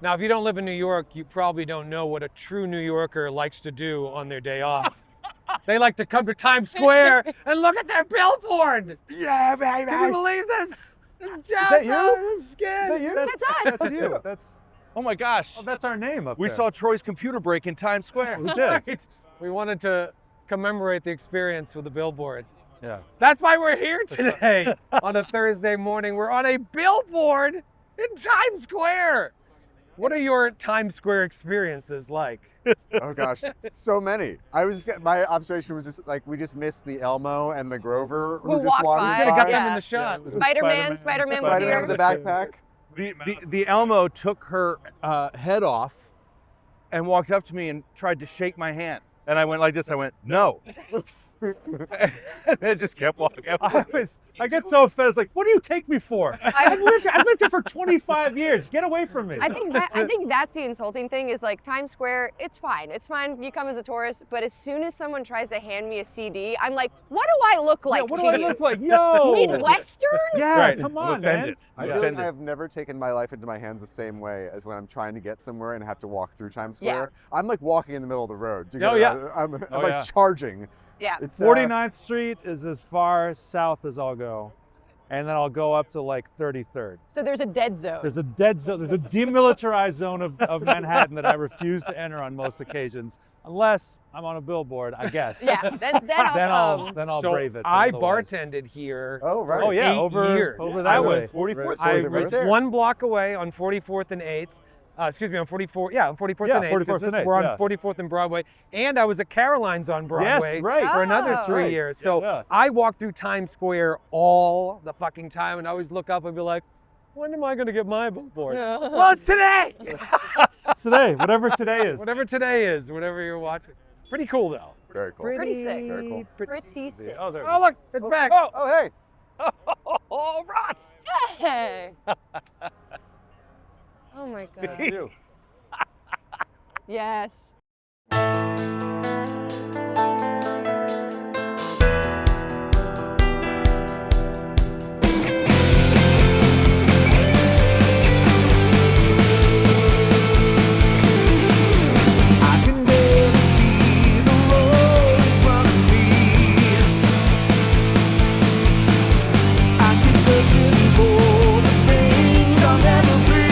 Now, if you don't live in New York, you probably don't know what a true New Yorker likes to do on their day off. They like to come to Times Square and look at their billboard. Yeah, baby. Can you believe this? Is that you? Is that you? That's us. That's you. Oh my gosh. Oh, that's our name up We there. saw Troy's computer break in Times Square. We did. Right. We wanted to commemorate the experience with the billboard. Yeah. That's why we're here today on a Thursday morning. We're on a billboard in Times Square. What are your Times Square experiences like? Oh gosh, so many. My observation was just like we just missed the Elmo and the Grover Who just walked walked by. Should have got Yeah. them in the shot. Spider-Man was Spider-Man here. with the backpack. The Elmo took her head off and walked up to me and tried to shake my hand. And I went like this. I went, no. And it just kept walking. I get so offended. It's like, what do you take me for? I've lived here for 25 years. Get away from me. I think that's the insulting thing is like Times Square, it's fine. It's fine. You come as a tourist, but as soon as someone tries to hand me a CD, I'm like, what do I look like what to do I you? look like? Yo! Midwestern? Yeah, Right. come I'm on, man. offended. I feel like I have never taken my life into my hands the same way as when I'm trying to get somewhere and have to walk through Times Square. I'm like walking in the middle of the road. Oh, yeah. I'm Oh, like yeah. charging. Yeah. It's 49th Street is as far south as I'll go. And then I'll go up to like 33rd. So there's a dead zone. There's a dead zone, there's a demilitarized zone of Manhattan that I refuse to enter on most occasions, unless I'm on a billboard, I guess. Yeah. Then I'll Then I'll So brave it. I otherwise. bartended here. Oh right. Oh yeah, 8 over years. over I that way. was- 44th. I so was there. 1 block away on 44th and 8th. Excuse me, on 44th. Yeah, on 44th Yeah, and 8th. 44th and 8th, We're on yeah. 44th and Broadway, and I was at Caroline's on Broadway right. for another Oh. 3 Right. years. So Yeah. I walked through Times Square all the fucking time, and I always look up and be like, when am I going to get my billboard? Well, it's today. It's today, whatever today is. Whatever today is, whatever you're watching. Pretty cool though. Very cool. Pretty sick. Very cool. Pretty sick. Oh, there. Oh look, it's back. Oh hey. Oh, Ross. Hey. Oh my God. You. Yes. I can barely see the road in front of me. I keep searching for the things I'll never be.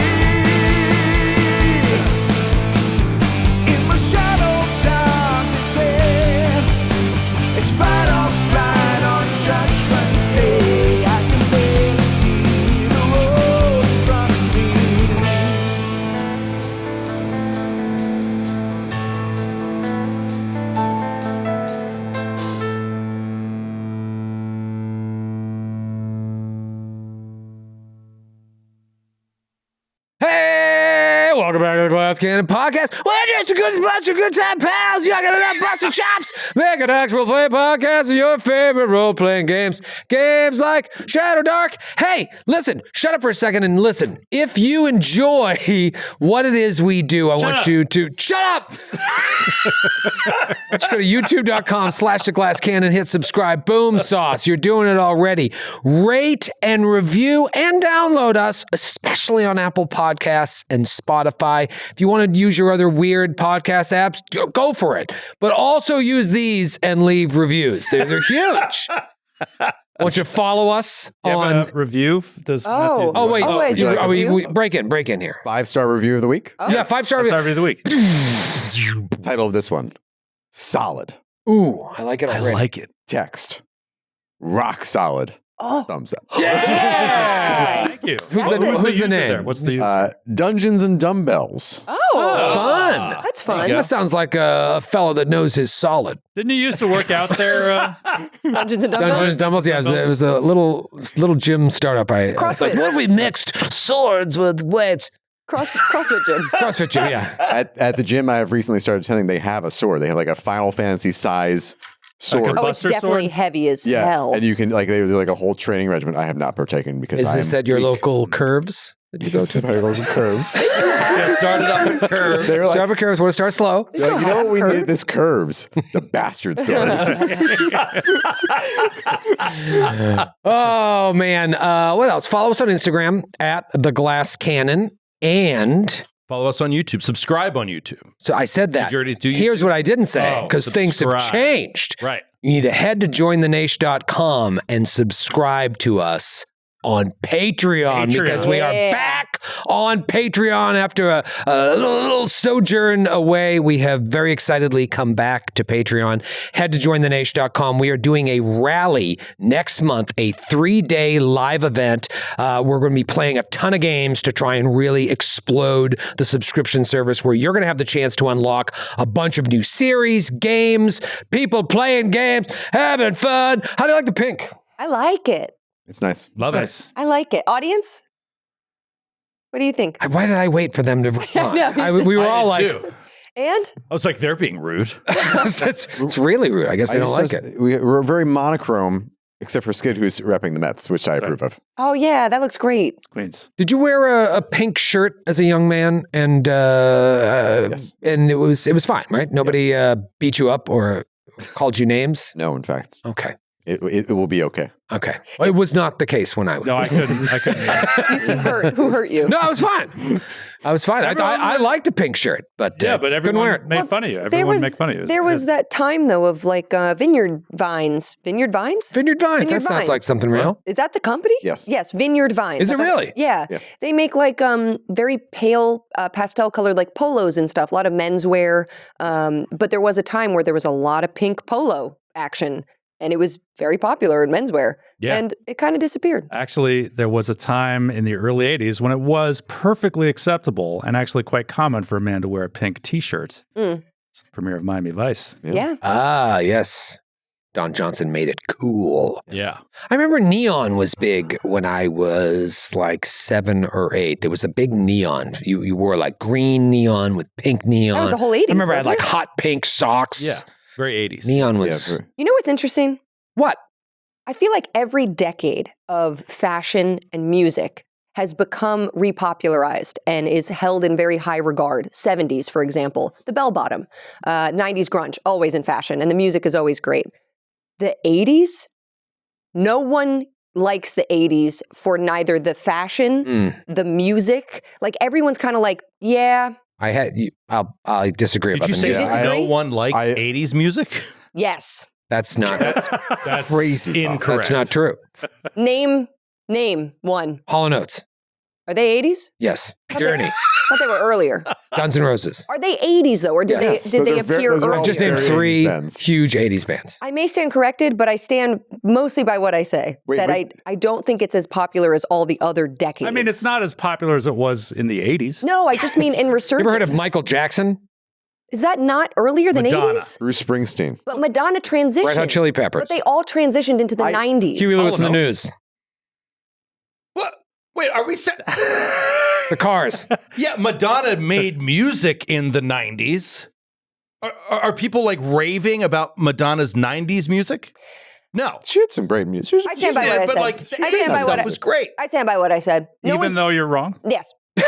In my shadow time, they say it's fight or flight on Judgment Day. I can barely see the road in front of me. Hey, welcome back to the Glass Cannon Podcast. We're just a good bunch of good time pals. Y'all got enough busting chops. Make an actual play podcast of your favorite role-playing games. Games like Shadowdark. Hey, listen, shut up for a second and listen. If you enjoy what it is we do, I want you to shut up. Just go to youtube.com/theglasscannon, hit subscribe. Boom sauce. You're doing it already. Rate and review and download us, especially on Apple Podcasts and Spotify. If you want to use your other weird podcast apps, go for it. But also use these and leave reviews. They're huge. Want you to follow us on... review? Does Matthew do Oh, it? wait. Oh, wait, is it a review? Break in here. 5-star review of the week. Oh. Yeah, 5-star review. Sorry of the week. Title of this one: Solid. Ooh, I like it already. like it. Text: rock solid. Thumbs up. Yeah! Thank you. Who's Who's the user name? there? What's the user? Dungeons and Dumbbells. Oh. Fun. That's fun. That sounds like a fellow that knows his solid. Didn't you used to work out there? Dungeons and Dumbbells. Dungeons and Dumbbells, yeah, it was a little gym startup. I was like, CrossFit. what if we mixed swords with weights? CrossFit gym. CrossFit gym, yeah. At the gym I have recently started attending, they have a sword. They have like a Final Fantasy size sword. Oh, it's Buster definitely sword? heavy as Yeah, hell. and you can like they do like a whole training regimen. I have not partaken because Is I this am at your weak. local Curves that you go to? My local Curves. Just started up at Curves. They were like- Start with Curves. Want to start slow? They They're still like, you know have what we curves? needed? This Curves. The bastard sword. Oh man, what else? Follow us on Instagram at The Glass Cannon, and Follow us on YouTube. Subscribe on YouTube. So I said that. Did you already do Here's YouTube? what I didn't say, Oh, because things have subscribe. changed. Right. You need to head to jointhenash.com and subscribe to us on Patreon, because we are Yeah. back on Patreon after a little sojourn away. We have very excitedly come back to Patreon. Head to jointhenash.com. We are doing a rally next month, a 3-day live event. We're going to be playing a ton of games to try and really explode the subscription service, where you're going to have the chance to unlock a bunch of new series, games, people playing games, having fun. How do you like the pink? I like it. It's nice. Love Nice. it. I like it. Audience, what do you think? Why did I wait for them to respond? know. We were I all did like, too. And I was like, they're being rude. it's really rude. I guess they don't like it. We're very monochrome, except for Skid, who's repping the Mets, which I approve of. oh yeah, that looks great. Queens. Did you wear a pink shirt as a young man? And Yes. and it was fine, right? Nobody beat you up or called you names? No, in fact, Okay. it will be okay. Okay. Well, it was not the case when I was. No, I couldn't. You seem hurt. Who hurt you? No, I was fine. I was fine. I liked a pink shirt, but Yeah, but couldn't wear everyone it. made fun of you. There Everyone was made fun of you. there was that time though of like vineyard vines. Vineyard vines? Vineyard Vines. Vineyard That sounds Vines. like something real. Is that the company? Yes. Yes, Vineyard Vines. Is it really? Yeah. Yeah. They make like very pale pastel colored like polos and stuff. A lot of menswear. But there was a time where there was a lot of pink polo action, and it was very popular in menswear. Yeah. And it kind of disappeared. Actually, there was a time in the early 80s when it was perfectly acceptable and actually quite common for a man to wear a pink t-shirt. It's the premiere of Miami Vice. Yeah. Ah, yes. Don Johnson made it cool. Yeah. I remember neon was big when I was like 7 or 8. There was a big neon. You wore like green neon with pink neon. That was the whole 80s. I remember I had wasn't like it? hot pink socks. Yeah. Very 80s. Neon was Yeah, You know what's interesting? what? I feel like every decade of fashion and music has become repopularized and is held in very high regard. 70s, for example, the bell bottom. 90s grunge, always in fashion, and the music is always great. The 80s, no one likes the 80s for neither the fashion, the music. Like everyone's kind of like, yeah, I disagree Did about you the say music. disagree? no one likes I- 80s music? yes. That's not That's Crazy talk. incorrect. that's not true. Name one. Hall & Oates. Are they 80s? Yes. Thought they- Journey. thought they were earlier. Guns N' Roses. Are they 80s though, or did Yes. they Those are appear those are all earlier? Just named Very 3 80s bands. huge 80s bands. I may stand corrected, but I stand mostly by what I say. Wait, that wait. I don't think it's as popular as all the other decades. I mean, it's not as popular as it was in the 80s. No, I just mean in You resurgence. ever heard of Michael Jackson? Is that not earlier than Madonna. 80s? Bruce Springsteen. But Madonna transitioned. Red Hot Chili Peppers. But they all transitioned into the 90s. Huey Lewis and the Hall & News. What? Wait, are we The Cars. Yeah, Madonna made music in the 90s. Are people like raving about Madonna's 90s music? No. She had some great music. I stand by what I but said. like the I stand by 80s what stuff I was great. I stand by what I said. No Even one's, though you're wrong. yes. No,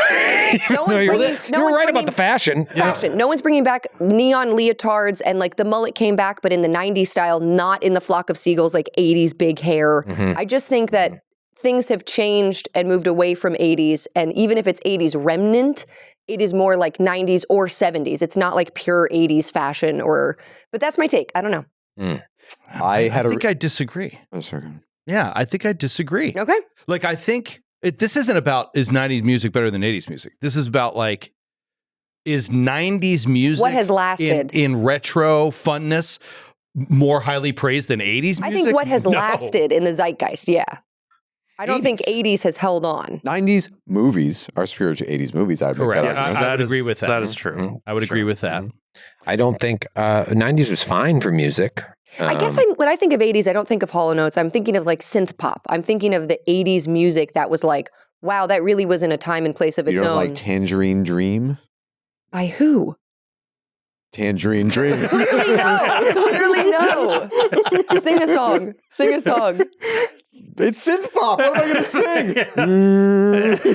No one's you're bringing. No you're one's right bringing about the fashion. fashion. No one's bringing back neon leotards, and like the mullet came back, but in the 90s style, not in the flock of seagulls, like 80s big hair. I just think that things have changed and moved away from 80s, and even if it's 80s remnant, it is more like 90s or 70s. It's not like pure 80s fashion but that's my take. I don't know. I think I disagree. Oh, sorry. Yeah, I think I disagree. Okay. Like, I think this isn't about is 90s music better than 80s music. This is about like, is 90s music What has lasted? in retro funness more highly praised than 80s music? I think what has No. lasted in the zeitgeist, yeah. I don't think 80s. 80s has held on. 90s movies are superior to 80s movies. I'd make Correct. that Yeah, argument. I would agree with that. That is true. I would agree with that. I don't think 90s was fine for music. I guess when I think of 80s, I don't think of Hall & Oates. I'm thinking of like synth pop. I'm thinking of the 80s music that was like, wow, that really was in a time and place of You its don't own. like Tangerine Dream? By who? Tangerine Dream. Clearly no. Clearly no. Sing a song. Sing a song. It's synth pop. What am I going to sing?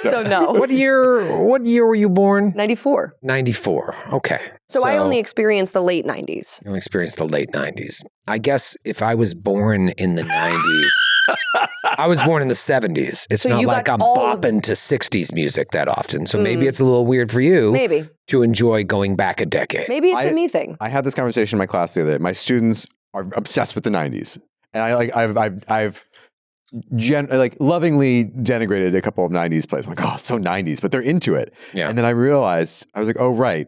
So no. What year were you born? 94. 94. Okay. So I only experienced the late 90s. You only experienced the late 90s. I guess if I was born in the 90s, I was born in the 70s. It's So not you like got I'm all of- bopping to 60s music that often. So maybe it's a little weird for you Maybe. to enjoy going back a decade. Maybe it's a me thing. I had this conversation in my class the other day. My students are obsessed with the 90s. And I've lovingly denigrated a couple of 90s plays. I'm like, oh, so 90s, but they're into it. Yeah. And then I realized, I was like, oh, right.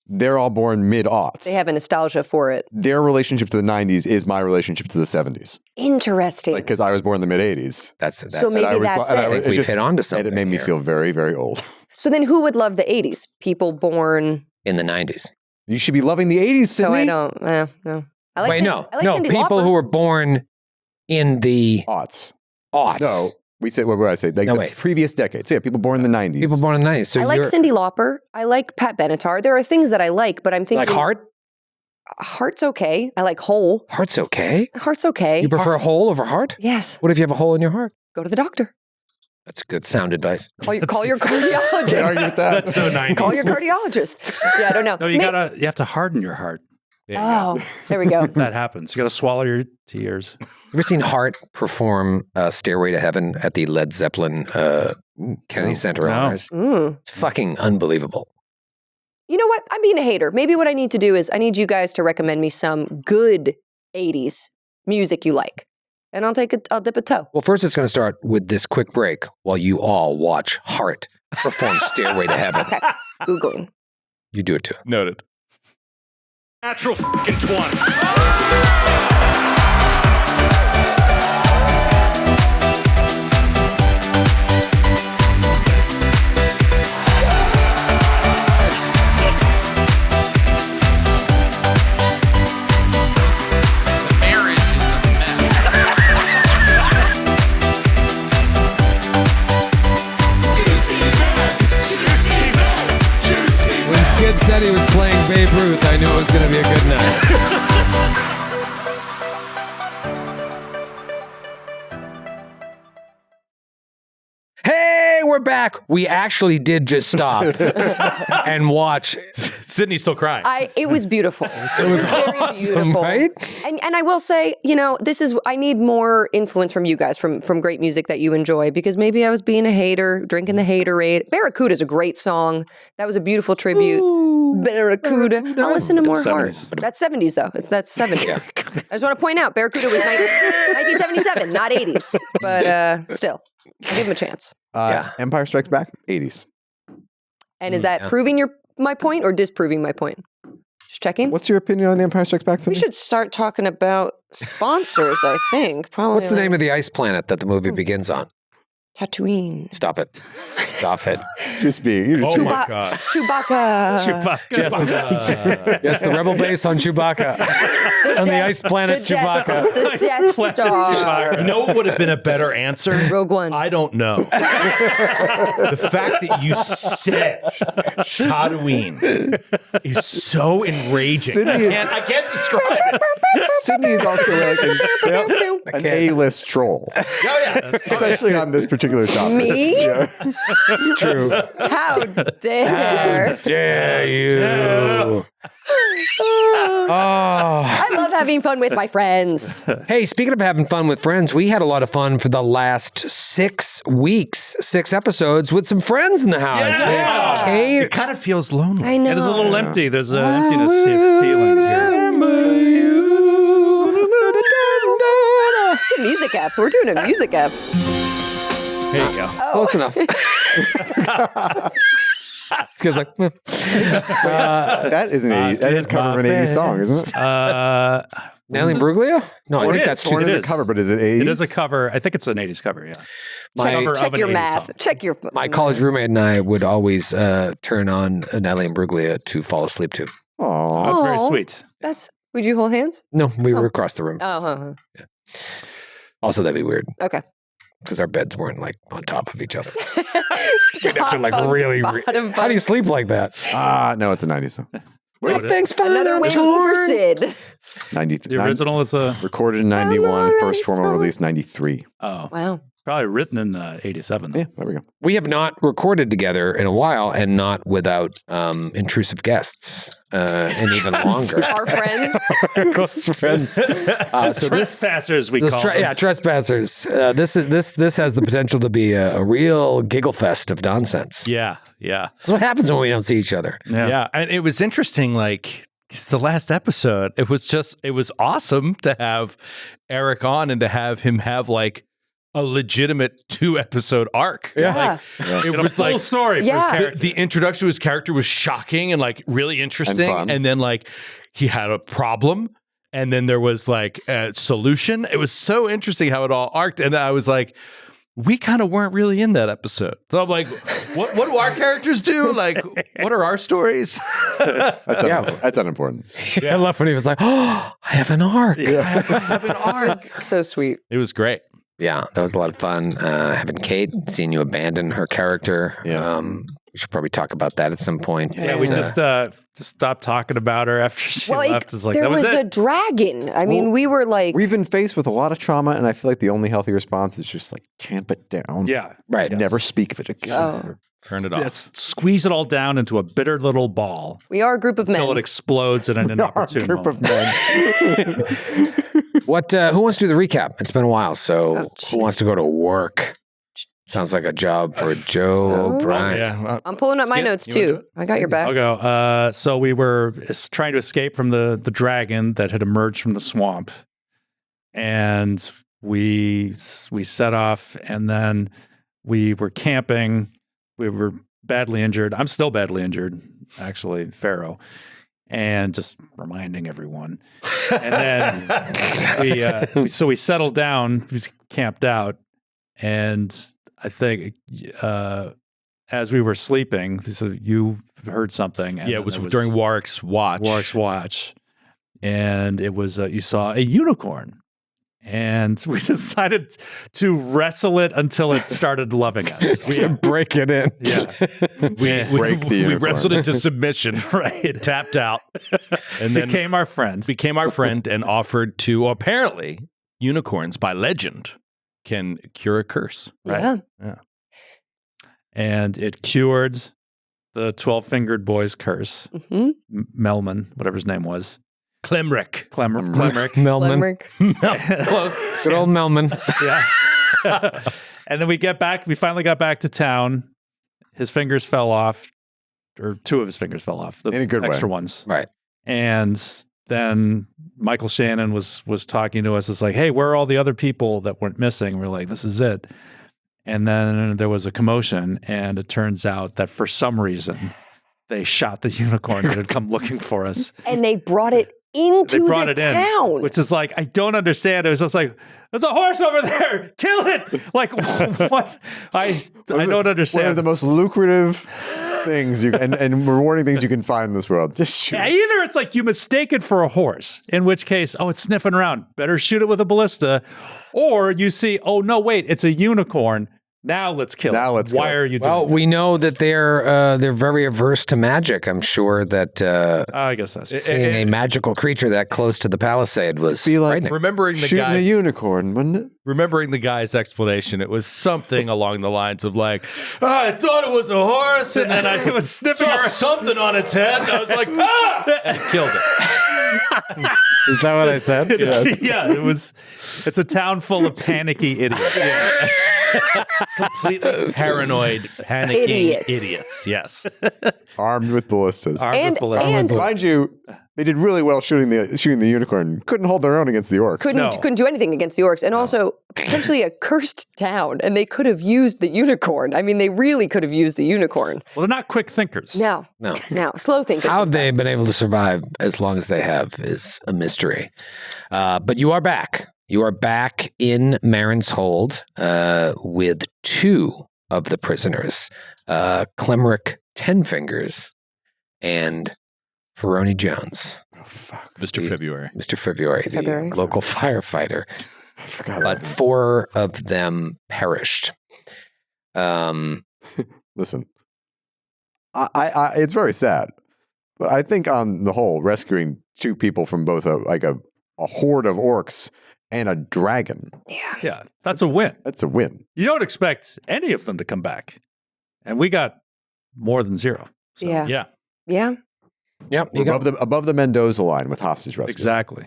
They're all born mid-aughts. They have a nostalgia for it. Their relationship to the 90s is my relationship to the 70s. Interesting. Like, because I was born in the mid-80s. That's so maybe I was- that's and I it. I think It's we've just- hit on to something. And it made me here. feel very, very old. So then who would love the 80s? People born... in the 90s. You should be loving the 80s, Sydney. So I don't... no. I like Wait, Cindy, no. I like no, Cyndi people Lauper. who were born in the Aughts. aughts. No, we said, what would I say? Like No, the wait. previous decade. So yeah, people born in the 90s. People born in the 90s. So I like you're Cyndi Lauper. I like Pat Benatar. There are things that I like, but I'm thinking... like Heart? Heart's okay. I like Hole. Heart's okay. Heart's okay. You prefer Whole over Heart? Yes. What if you have a hole in your heart? Go to the doctor. That's good sound advice. Call your Can't argue cardiologist. with that. That's so 90s. Call your cardiologist. Yeah, I don't know. No, you have to harden your heart. Oh, there we go. If that happens, you got to swallow your tears. Ever seen Heart perform Stairway to Heaven at the Led Zeppelin Kennedy Center No. Honors? Mm. It's fucking unbelievable. You know what? I'm being a hater. Maybe what I need to do is I need you guys to recommend me some good 80s music you like. And I'll dip a toe. Well, first it's going to start with this quick break while you all watch Heart perform Stairway to Heaven. Okay. Googling. You do it too. Noted. Natural fucking 20. When Skid said he was playing Babe Ruth, I knew it was going to be a good night. Hey, we're back. We actually did just stop and watch. Sydney's still crying. It was beautiful. It was very awesome, beautiful. right? And I will say, I need more influence from you guys, from great music that you enjoy, because maybe I was being a hater, drinking the haterade. Barracuda is a great song. That was a beautiful tribute. Barracuda. I'll listen to more Heart. 70s. That's 70s though. That's 70s. I just want to point out, Barracuda was 1977, not 80s. But still, I'll give him a chance. Empire Strikes Back, 80s. And is that proving my point or disproving my point? Just checking. What's your opinion on The Empire Strikes Back, We Sydney? should start talking about sponsors, I think. Probably. What's the name of the ice planet that the movie begins on? Tatooine. Stop it. Stop it. Just being. You're just oh my God. Chewbacca. Yes, the rebel base on Chewbacca. On the ice planet Chewbacca. The Death Star. You know what would have been a better answer? Rogue One. I don't know. The fact that you said Tatooine is so enraging. Sydney is- I can't describe it. Sydney is also like an A-list troll, Oh, yeah. especially on this particular topic. Me? Yeah. It's true. How dare. Dare you? Oh. I love having fun with my friends. Hey, speaking of having fun with friends, we had a lot of fun for the last 6 weeks, 6 episodes with some friends in the house. Yeah. We had Kate. It kind of feels lonely. I know. It is a little empty. There's an emptiness feeling here. It's a music app. We're doing a music app. There you go. Close enough. This guy's like, That is an 80s. That is a cover of an 80s song, isn't it? Natalie Imbruglia? No, I Well, think it that's is. too. Or is It it is. a cover, but is it 80s? It is a cover. I think it's an 80s cover, yeah. Cover of Check an your 80s math. song. Check your. My college roommate and I would always turn on Natalie Imbruglia to fall asleep to. Aw. That's very Aw. sweet. Would you hold hands? No, we were across the room. Oh, Also, that'd be weird okay. because our beds weren't like on top of each other. We'd have to, like, really- How do you sleep like that? No, it's a 90s song. Nothing's fun. Another win for Sid. 90, The original is a. recorded in 91, first formal release 93. Oh. Wow. Probably written in 87. Though. Yeah, there we go. We have not recorded together in a while, and not without intrusive guests, and even longer. Our friends. Close friends. So Trespassers, we call them. trespassers. This has the potential to be a real giggle fest of nonsense. Yeah, yeah. That's what happens when we don't see each other. Yeah. And it was interesting, like, it's the last episode. It was awesome to have Eric on and to have him have like a legitimate 2-episode arc. Yeah. It was Full like story for his Yeah. character. the introduction to his character was shocking and like really interesting. fun. And then like he had a problem and then there was like a solution. It was so interesting how it all arced. And I was like, we kind of weren't really in that episode. So I'm like, what do our characters do? Like, what are our stories? That's unimportant. I love when he was like, "Oh, I have an arc." I have an arc. So sweet. It was great. Yeah, that was a lot of fun. Having Kate, seeing you abandon her character. Yeah. We should probably talk about that at some point. Yeah, we just stopped talking about her after she left. It was like, there that was a it. dragon. I mean, we were like, We've been faced with a lot of trauma, and I feel like the only healthy response is just like tamp it down. Yeah. Right. Never speak of it again. oh, Turn it off. Yes, squeeze it all down into a bitter little ball we are a group of until it men. explodes in an Our inopportune group moment. of men. What? Who wants to do the recap? It's been a while, so Oh, who wants to go to work? Sounds like a job for Joe Oh. O'Brien. Yeah. I'm pulling up my Skip, notes you wanna do too. I got your back. I'll go. So we were trying to escape from the dragon that had emerged from the swamp, and we set off, and then we were camping. We were badly injured. I'm still badly injured, actually, Pharaoh, and just reminding everyone. And then we settled down. We camped out, and I think as we were sleeping, so you heard something. And Yeah, then it was there during Warwick's watch. Warwick's watch, and it was you saw a unicorn, and we decided to wrestle it until it started loving us. To break it in. Yeah, Break the We unicorn. wrestled it to submission. Right. It tapped out. And then became our friend. became our friend and offered to, apparently, unicorns by legend can cure a curse. Yeah. And it cured the 12-fingered boy's curse. hmm Melman, whatever his name was. Clemric. Clemric. Melman. Limerick. Close. Good old Melman. Yeah. And then we finally got back to town. His fingers fell off, or 2 of his fingers fell off. The In a good way. extra ones. Right. And then Michael Shannon was talking to us. It's like, hey, where are all the other people that went missing? We're like, this is it. And then there was a commotion, and it turns out that for some reason they shot the unicorn that had come looking for us. And they brought it into They brought the it in, town. which is like, I don't understand. It was just like, there's a horse over there. Kill it. Like, what? I don't One understand. of the most lucrative things and rewarding things you can find in this world. Just shoot. Yeah, either it's like you mistake it for a horse, in which case, oh, it's sniffing around. Better shoot it with a ballista. Or you see, oh, no, wait, it's a unicorn. Now let's kill it. Now let's Why kill it. are you doing Well, it? we know that they're very averse to magic. I'm sure that I guess that's true. seeing a magical creature that close to the palisade was Be like frightening. Remembering the shooting a guy's unicorn, wouldn't it? remembering the guy's explanation, it was something along the lines of like, I thought it was a horse, and then I was sniffing something on its head, and I was like, ah, and killed it. Is that what I said? Yeah, it's a town full of panicky idiots. Completely paranoid, panicking idiots. Yes. Armed with ballistas. Armed with And, ballistas. and Mind you, they did really well shooting the unicorn. Couldn't hold their own against the orcs. couldn't do anything against the orcs, and also potentially a cursed town. And they could have used the unicorn. I mean, they really could have used the unicorn. Well, they're not quick thinkers. No, No. slow thinkers. How they've been able to survive as long as they have is a mystery. But you are back. You are back in Marin's hold with 2 of the prisoners, Clemric Tenfingers and Ferroni Jones. Oh, fuck. Mr. February. Mr. February, Mr. February. the local firefighter. I forgot But about 4 of them perished. Listen, I it's very sad, but I think on the whole, rescuing 2 people from both a horde of orcs and a dragon. Yeah, that's a win. That's a win. You don't expect any of them to come back. And we got more than 0. So. Yeah. Yep. You got Above the Mendoza line with hostage rescue. Exactly.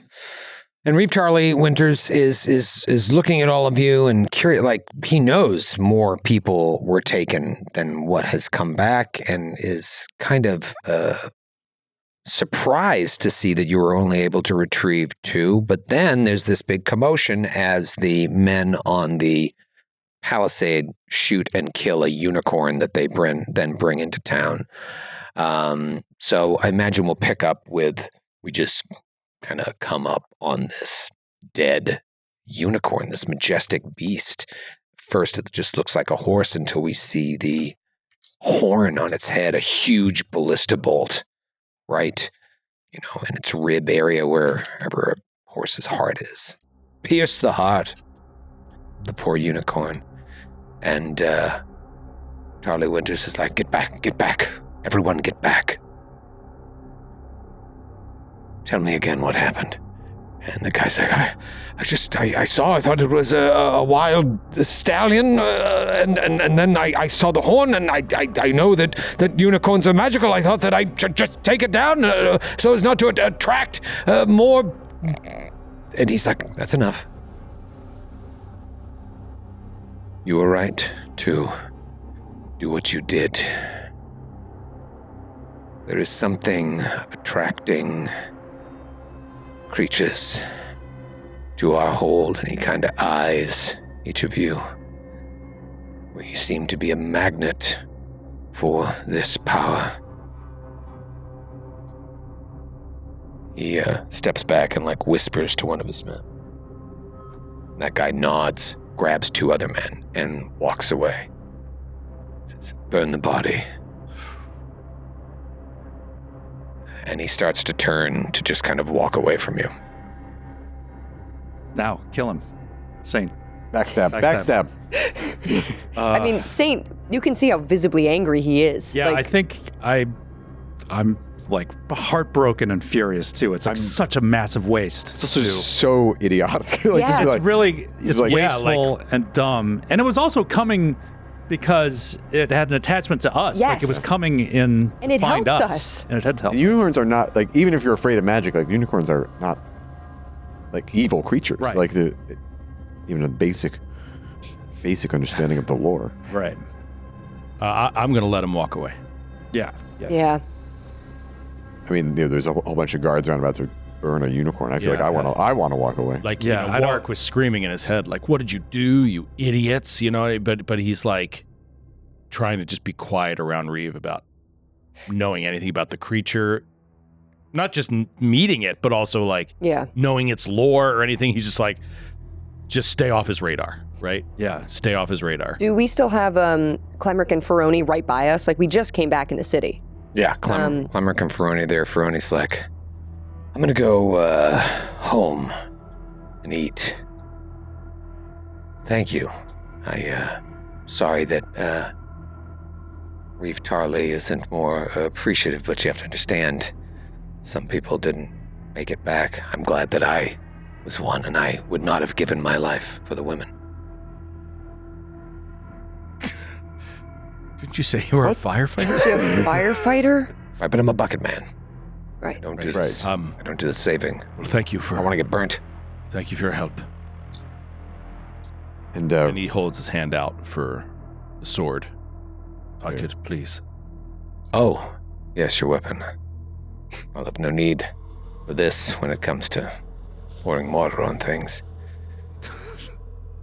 And Reeve Charlie Winters is looking at all of you and curious, like he knows more people were taken than what has come back, and is kind of surprised to see that you were only able to retrieve 2. But then there's this big commotion as the men on the palisade shoot and kill a unicorn that they then bring into town. So I imagine we'll pick up with, we just kind of come up on this dead unicorn, this majestic beast. First, it just looks like a horse until we see the horn on its head, a huge ballista bolt, right, in its rib area wherever a horse's heart is. Pierce the heart, the poor unicorn. And Charlie Winters is like, get back, everyone get back. Tell me again what happened. And the guy's like, I thought it was a wild stallion, and then I saw the horn, and I know that unicorns are magical. I thought that I should just take it down so as not to attract more. And he's like, that's enough. You were right to do what you did. There is something attracting creatures to our hold, and he kind of eyes each of you. We seem to be a magnet for this power. He steps back and whispers to one of his men. That guy nods, grabs 2 other men, and walks away. Says, burn the body. And he starts to turn to just kind of walk away from you. Now, kill him. Saint. Backstab. I mean, Saint, you can see how visibly angry he is. Yeah, I think I'm heartbroken and furious too. It's such a massive waste. This is so idiotic. It's wasteful and dumb. And it was also coming because it had an attachment to us. Yes. It was coming in and it find helped us. And it had to help. Unicorns are not even if you're afraid of magic, unicorns are not evil creatures. Right. Even a basic understanding of the lore. Right. I'm going to let him walk away. Yeah. Yeah. I mean, there's a whole bunch of guards around about to burn a unicorn. I feel like I want to walk away. Mark was screaming in his head, what did you do, you idiots? But he's trying to just be quiet around Reeve about knowing anything about the creature, not just meeting it, but also knowing its lore or anything. He's just stay off his radar, right? Yeah, stay off his radar. Do we still have Clemric and Ferroni right by us? We just came back in the city. Yeah, Clemric and Ferroni there. Ferroni's like, I'm gonna go home and eat. Thank you. Sorry that Reeve Charlie isn't more appreciative, but you have to understand, some people didn't make it back. I'm glad that I was one, and I would not have given my life for the women. Didn't you say you were a firefighter? Is he a firefighter? Right, but I'm a bucket man. Right. I don't do this. I don't do the saving. Well, thank you for. I want to get burnt. Thank you for your help. And he holds his hand out for the sword. If I could, please. Oh, yes, your weapon. I'll have no need for this when it comes to pouring water on things.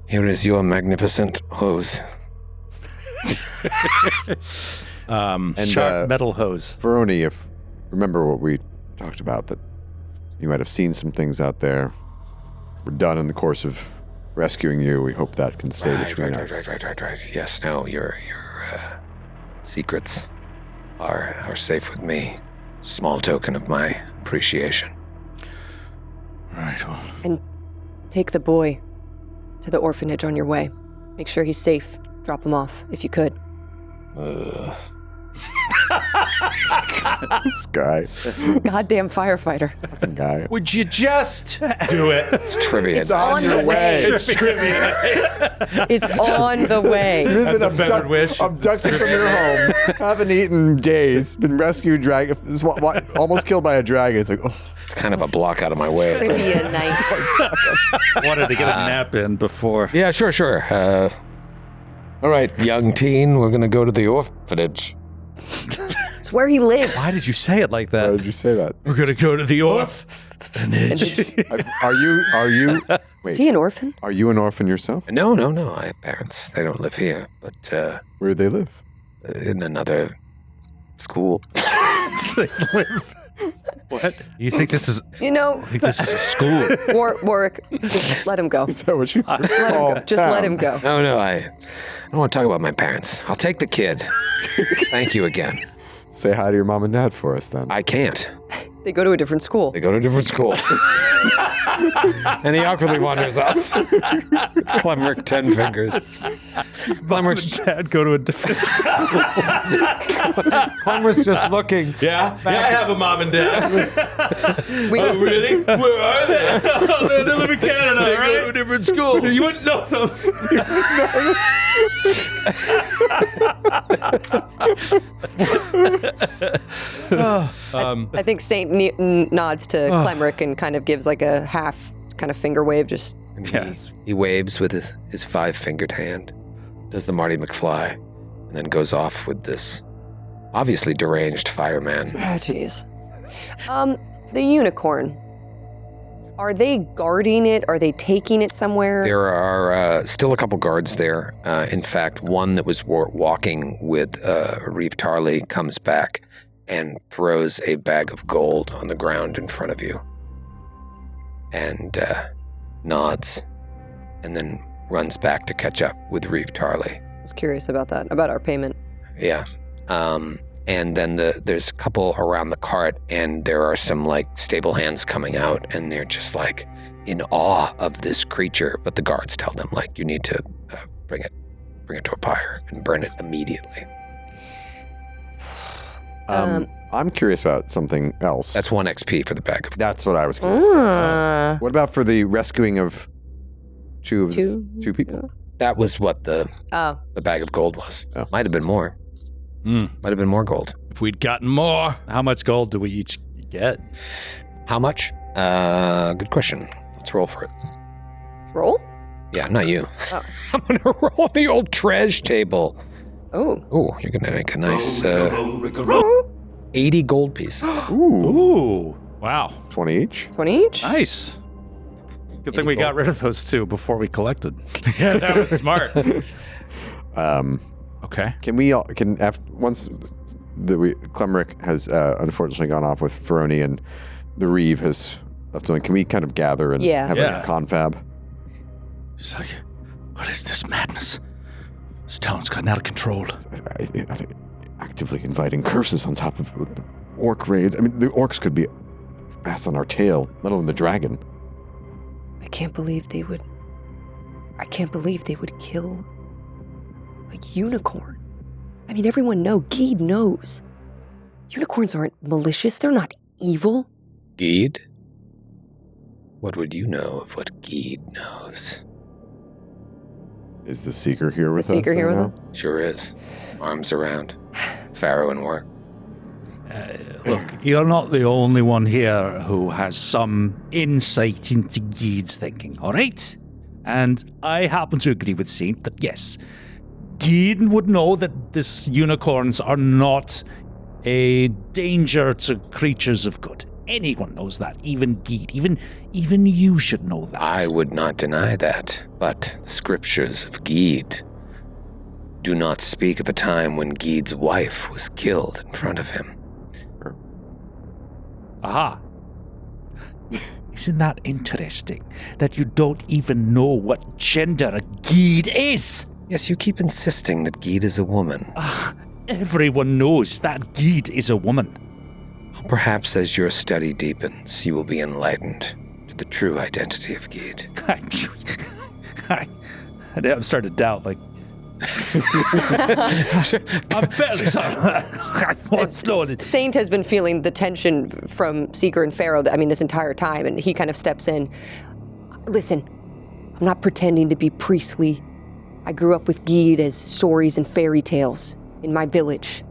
Here is your magnificent hose. Sharp metal hose. Ferroni, remember what we talked about, that you might have seen some things out there were done in the course of rescuing you. We hope that can stay between us. Right. Yes, no, your secrets are safe with me. It's a small token of my appreciation. Right, well. And take the boy to the orphanage on your way. Make sure he's safe. Drop him off, if you could. This guy. Goddamn firefighter. Fucking guy. Would you just do it? It's trivia. It's on the way. It's trivia. It's on the way. You've been the feathered wish. abducted from your home, haven't eaten days, been rescued, almost killed by a dragon. It's like, oh. It's kind of a block out of my way. Trivia night. Wanted to get a nap in before. Yeah, sure. All right, young teen, we're going to go to the orphanage. It's where he lives. Why did you say it like that? Why did you say that? We're gonna go to the orphanage. Are you? Is he an orphan? Are you an orphan yourself? No. I have parents. They don't live here, but Where do they live? in another school. They live. What? You think this is? You know, I think this is a school. Warwick, just let him go. Is that what you Let him go. Just let him go. No, I don't want to talk about my parents. I'll take the kid. Thank you again. Say hi to your mom and dad for us then. I can't. They go to a different school. They go to a different school. And he awkwardly wanders off. Clemric 10 fingers. Clemric's Dad, go to a different school. Clemric's just looking. Yeah, I have a mom and dad. Oh, really? Where are they? They live in Canada, They go right? to a different school. You wouldn't know them. I think Saint nods to Clemric and kind of gives like a half kind of finger wave. Just Yeah. He waves with his 5-fingered hand, does the Marty McFly, and then goes off with this obviously deranged fireman. oh jeez. The unicorn. Are they guarding it? Are they taking it somewhere? There are still a couple guards there. In fact, one that was walking with Reeve Tarley comes back and throws a bag of gold on the ground in front of you. And nods, and then runs back to catch up with Reeve Tarley. I was curious about that, about our payment. Yeah. And then there's a couple around the cart, and there are some like stable hands coming out, and they're just like in awe of this creature. But the guards tell them like, you need to bring it to a pyre and burn it immediately. I'm curious about something else. That's 1 XP for the bag of. That's what I was curious about. What about for the rescuing of two people? That was what the bag of gold was. Oh. Might have been more. Might have been more gold. If we'd gotten more. How much gold do we each get? How much? Good question. Let's roll for it. Roll? Yeah, not you. Oh. I'm gonna roll the old treasure table. Oh. Oh, you're gonna make a nice 80 gold pieces. Ooh. Wow. 20 each? 20 each? Nice. Good thing we got rid of those two before we collected. Yeah, that was smart. Okay. Once Clemric has unfortunately gone off with Ferroni and the Reeve has left on, can we kind of gather and have Yeah. a confab? She's like, what is this madness? This town's gotten out of control. I think actively inviting curses on top of the orc raids. I mean, the orcs could be ass on our tail, let alone the dragon. I can't believe they would kill a unicorn. I mean, everyone Geed knows. Unicorns aren't malicious. They're not evil. Geed? What would you know of what Geed knows? Is the Seeker here with us? Is the Seeker here right with now? us? Sure is. Arms around. Pharaoh and work. Look, you're not the only one here who has some insight into Geed's thinking, all right? And I happen to agree with Saint that yes, Geed would know that these unicorns are not a danger to creatures of good. Anyone knows that, even Geed. Even you should know that. I would not deny that, but the scriptures of Geed do not speak of a time when Geed's wife was killed in front of him. Aha. Isn't that interesting that you don't even know what gender a Geed is? Yes, you keep insisting that Geed is a woman. Everyone knows that Geed is a woman. Perhaps as your study deepens, you will be enlightened to the true identity of Geed. I'm starting to doubt, like, I'm fairly sorry. Saint has been feeling the tension from Seeker and Pharaoh, this entire time, and he kind of steps in. Listen, I'm not pretending to be priestly. I grew up with Gede as stories and fairy tales in my village.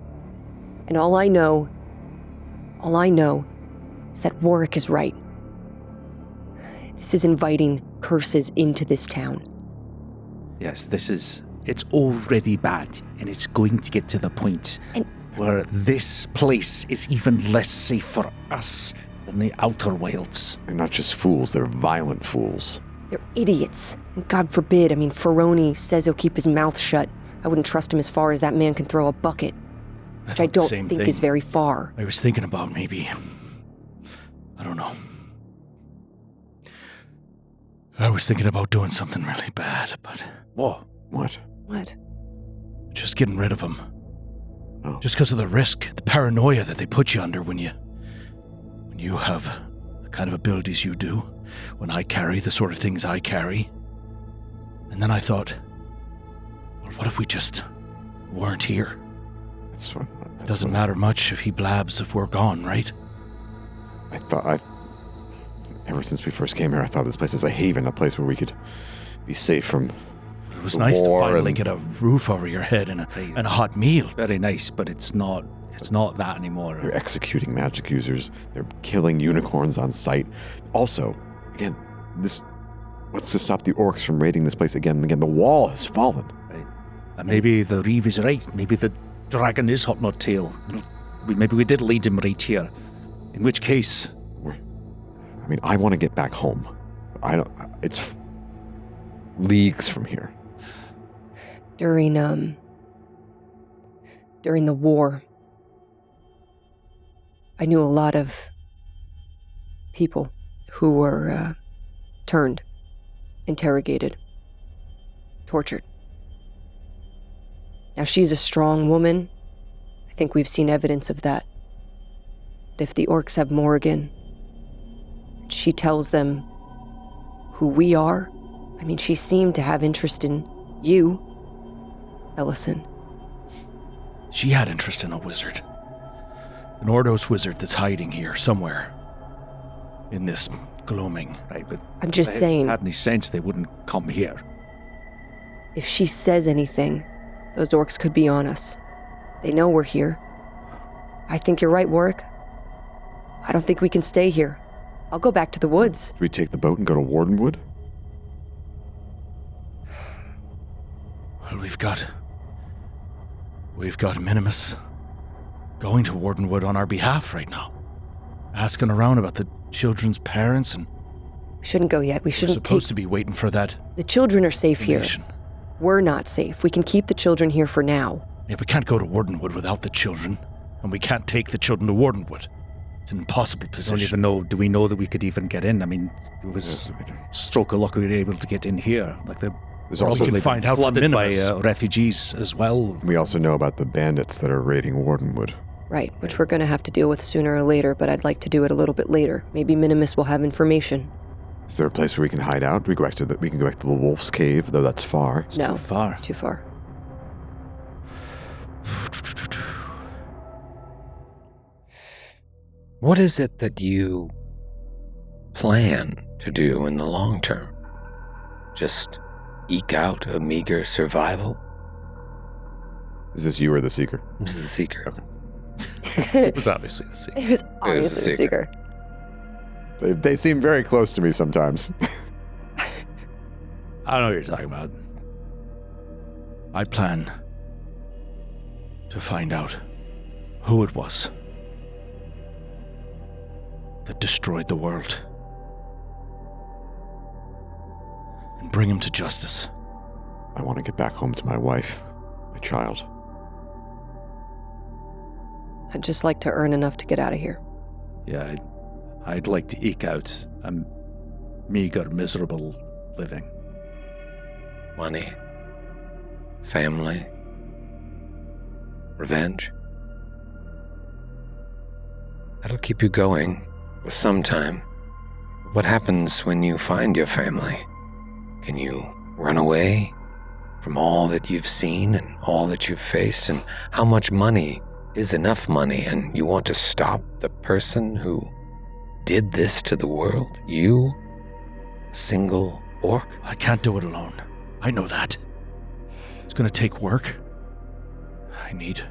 And all I know is that Warwick is right. This is inviting curses into this town. Yes, it's already bad, and it's going to get to the point where this place is even less safe for us than the Outer Wilds. They're not just fools, they're violent fools. They're idiots. And God forbid, Ferroni says he'll keep his mouth shut. I wouldn't trust him as far as that man can throw a bucket. Which I don't think is very far. I was thinking about maybe, I don't know. I was thinking about doing something really bad, but... What? Just getting rid of him. Oh. Just because of the risk, the paranoia that they put you under when you have the kind of abilities you do, when I carry the sort of things I carry. And then I thought, well, what if we just weren't here? Doesn't matter much if he blabs if we're gone, right? Ever since we first came here, I thought this place was a haven, a place where we could be safe from It was nice to finally get a roof over your head and a hot meal. Very nice, but it's not that anymore. They're executing magic users. They're killing unicorns on sight. Also, again, what's to stop the orcs from raiding this place again and again? The wall has fallen. Right. And maybe the Reeve is right. Maybe the dragon is Hot Knot Tail. Maybe we did lead him right here. In which case... I want to get back home. It's leagues from here. During the war, I knew a lot of people who were turned, interrogated, tortured. Now, she's a strong woman. I think we've seen evidence of that. But if the orcs have Morrigan, and she tells them who we are, she seemed to have interest in you, Ellison. She had interest in a wizard. An Ordos wizard that's hiding here somewhere. In this gloaming. Right, but... I'm just saying... had any sense they wouldn't come here. If she says anything, those orcs could be on us. They know we're here. I think you're right, Warwick. I don't think we can stay here. I'll go back to the woods. Do we take the boat and go to Wardenwood? Well, we've got Minimus going to Wardenwood on our behalf right now. Asking around about the children's parents and... We shouldn't go yet. We shouldn't We're supposed to be waiting for that. The children are safe here. We're not safe. We can keep the children here for now. Yeah, we can't go to Wardenwood without the children. And we can't take the children to Wardenwood. It's an impossible position. I don't even know, do we know that we could even get in? It was stroke of luck we were able to get in here. There's also we can find out flooded by Minimus. refugees as well. We also know about the bandits that are raiding Wardenwood. Right, which we're going to have to deal with sooner or later, but I'd like to do it a little bit later. Maybe Minimus will have information. Is there a place where we can hide out? We can go back to the Wolf's Cave, though that's far. It's too far. It's too far. What is it that you plan to do in the long term? Just eke out a meager survival? Is this you or the Seeker? This is the Seeker. Okay. It was obviously the Seeker. It was obviously the Seeker. They seem very close to me sometimes. I don't know what you're talking about. I plan to find out who it was that destroyed the world and bring him to justice. I want to get back home to my wife, my child. I'd just like to earn enough to get out of here. Yeah, I'd like to eke out a meager, miserable living. Money, family, revenge. That'll keep you going for some time. What happens when you find your family? Can you run away from all that you've seen and all that you've faced and how much money is enough money, and you want to stop the person who did this to the world? You, a single orc? I can't do it alone. I know that. It's gonna take work. I need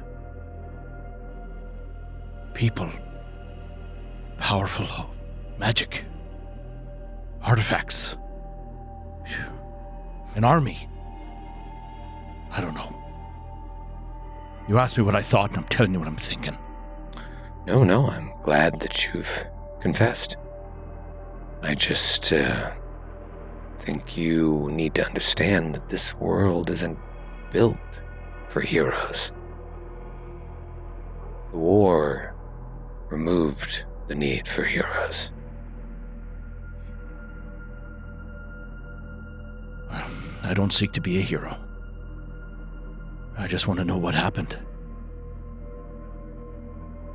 people. Powerful magic. Artifacts. An army. I don't know. You asked me what I thought, and I'm telling you what I'm thinking. No, I'm glad that you've confessed. I just think you need to understand that this world isn't built for heroes. The war removed the need for heroes. I don't seek to be a hero. I just want to know what happened.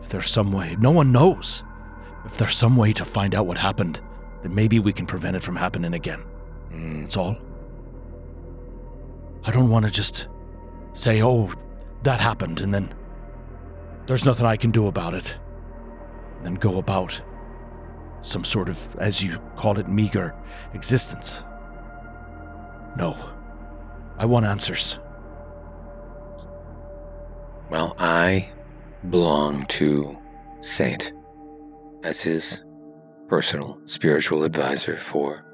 If there's some way, no one knows. If there's some way to find out what happened, then maybe we can prevent it from happening again. That's all. I don't want to just say, oh, that happened, and then there's nothing I can do about it. And then go about some sort of, as you call it, meager existence. No. I want answers. Well, I belong to Saint as his personal spiritual advisor for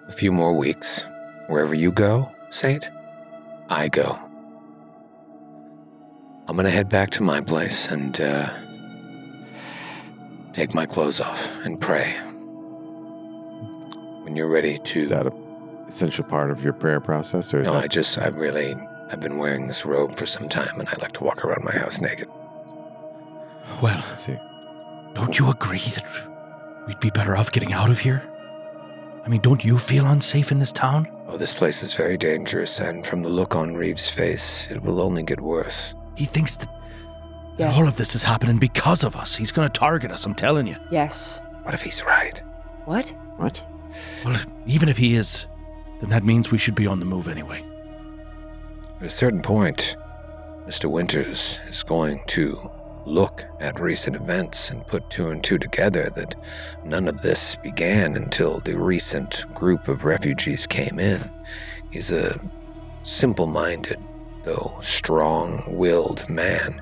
a few more weeks. Wherever you go, Saint, I go. I'm gonna head back to my place and take my clothes off and pray. When you're ready to... Is that an essential part of your prayer process? Or is No, that... I've been wearing this robe for some time, and I like to walk around my house naked. Well, I see. don't you agree that we'd be better off getting out of here? I mean, don't you feel unsafe in this town? Oh, this place is very dangerous, and from the look on Reeves' face, it will only get worse. He thinks that Yes. all of this is happening because of us. He's going to target us, I'm telling you. Yes. What if he's right? What? What? Well, even if he is, then that means we should be on the move anyway. At a certain point, Mr. Winters is going to look at recent events and put two and two together that none of this began until the recent group of refugees came in. He's a simple-minded, though strong-willed man.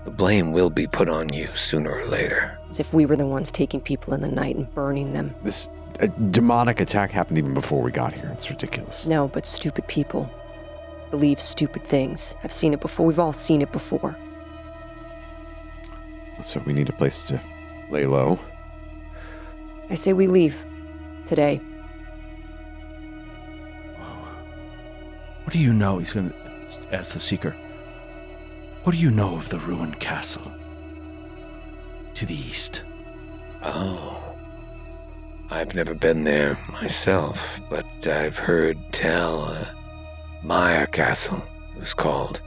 The blame will be put on you sooner or later. As if we were the ones taking people in the night and burning them. This demonic attack happened even before we got here. It's ridiculous. No, but stupid people believe stupid things. I've seen it before. We've all seen it before. So we need a place to lay low. I say we leave. Today. What do you know? He's going to ask the Seeker. What do you know of the ruined castle? To the east. Oh. I've never been there myself, but I've heard tell Maher Castle, it was called.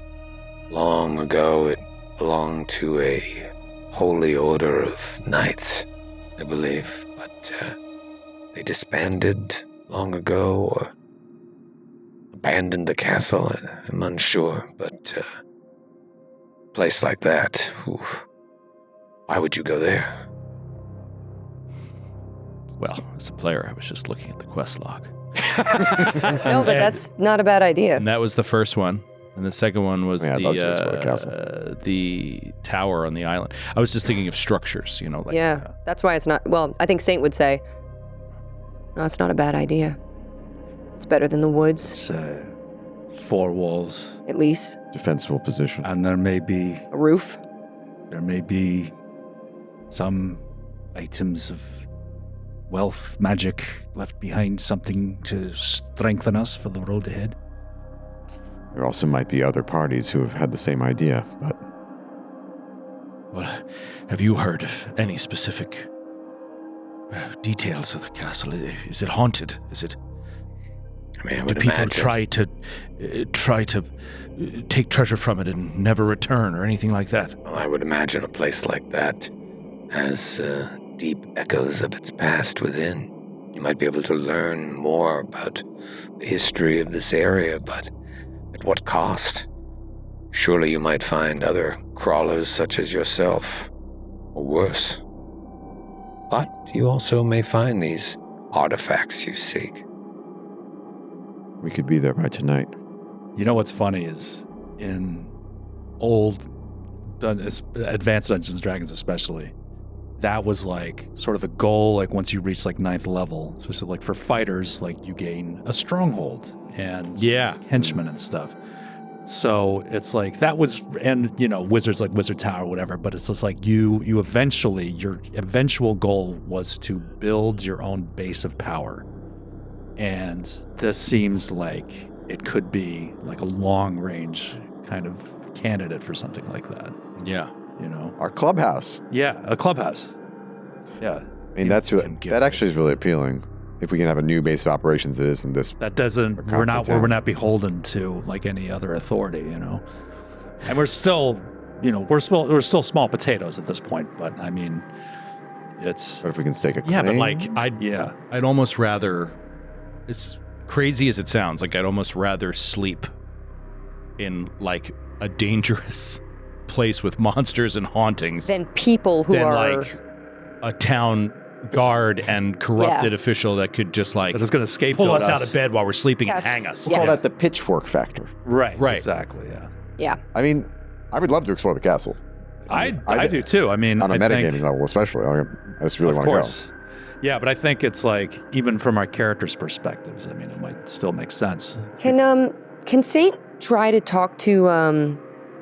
Long ago, it belonged to a holy order of knights, I believe, but they disbanded long ago or abandoned the castle. I'm unsure, but a place like that, oof, why would you go there? Well, as a player, I was just looking at the quest log. No, but that's not a bad idea. And that was the first one. And the second one was Yeah, I'd love to explore the castle. the tower on the island. I was just thinking of structures, you know, like Yeah, that's why it's not. Well, I think Saint would say, no, it's not a bad idea. It's better than the woods, It's 4 walls, at least. Defensible position. and there may be A roof. some items of wealth, magic left behind, something to strengthen us for the road ahead. There also might be other parties who have had the same idea, but Well, have you heard of any specific details of the castle? Is it haunted? Is it? I mean, I Do would people imagine. try to take treasure from it and never return, or anything like that? Well, I would imagine a place like that has deep echoes of its past within. You might be able to learn more about the history of this area, but At what cost? Surely you might find other crawlers such as yourself, or worse. But you also may find these artifacts you seek. We could be there by tonight. You know what's funny is in old Advanced Dungeons and Dragons especially, that was like sort of the goal, like once you reach like 9th level, especially like for fighters, like you gain a stronghold and henchmen and stuff. So it's like that was, and you know, wizards like Wizard Tower or whatever, but it's just like you eventually, your eventual goal was to build your own base of power. And this seems like it could be like a long range kind of candidate for something like that. Yeah. You know? Our clubhouse. Yeah, a clubhouse. Yeah. I mean, that actually is really appealing. If we can have a new base of operations that isn't this. That doesn't, we're not beholden to like any other authority, you know? And we're still, you know, we're still small potatoes at this point, but I mean, it's. What if we can stake a claim? Yeah, but like, I'd almost rather, as crazy as it sounds, like I'd almost rather sleep in like a dangerous place with monsters and hauntings than people who than are like a town guard and corrupted official that could just like That is going to scapegoat pull us out of bed while we're sleeping and That's- hang us. We'll call that the pitchfork factor. Right. Right. Exactly. Yeah. Yeah. I mean, I would love to explore the castle. I do too. I mean, On a I think- metagaming level, especially. I just really of want to course. Yeah, but I think it's like, even from our characters' perspectives, I mean, it might still make sense. Can Saint try to talk to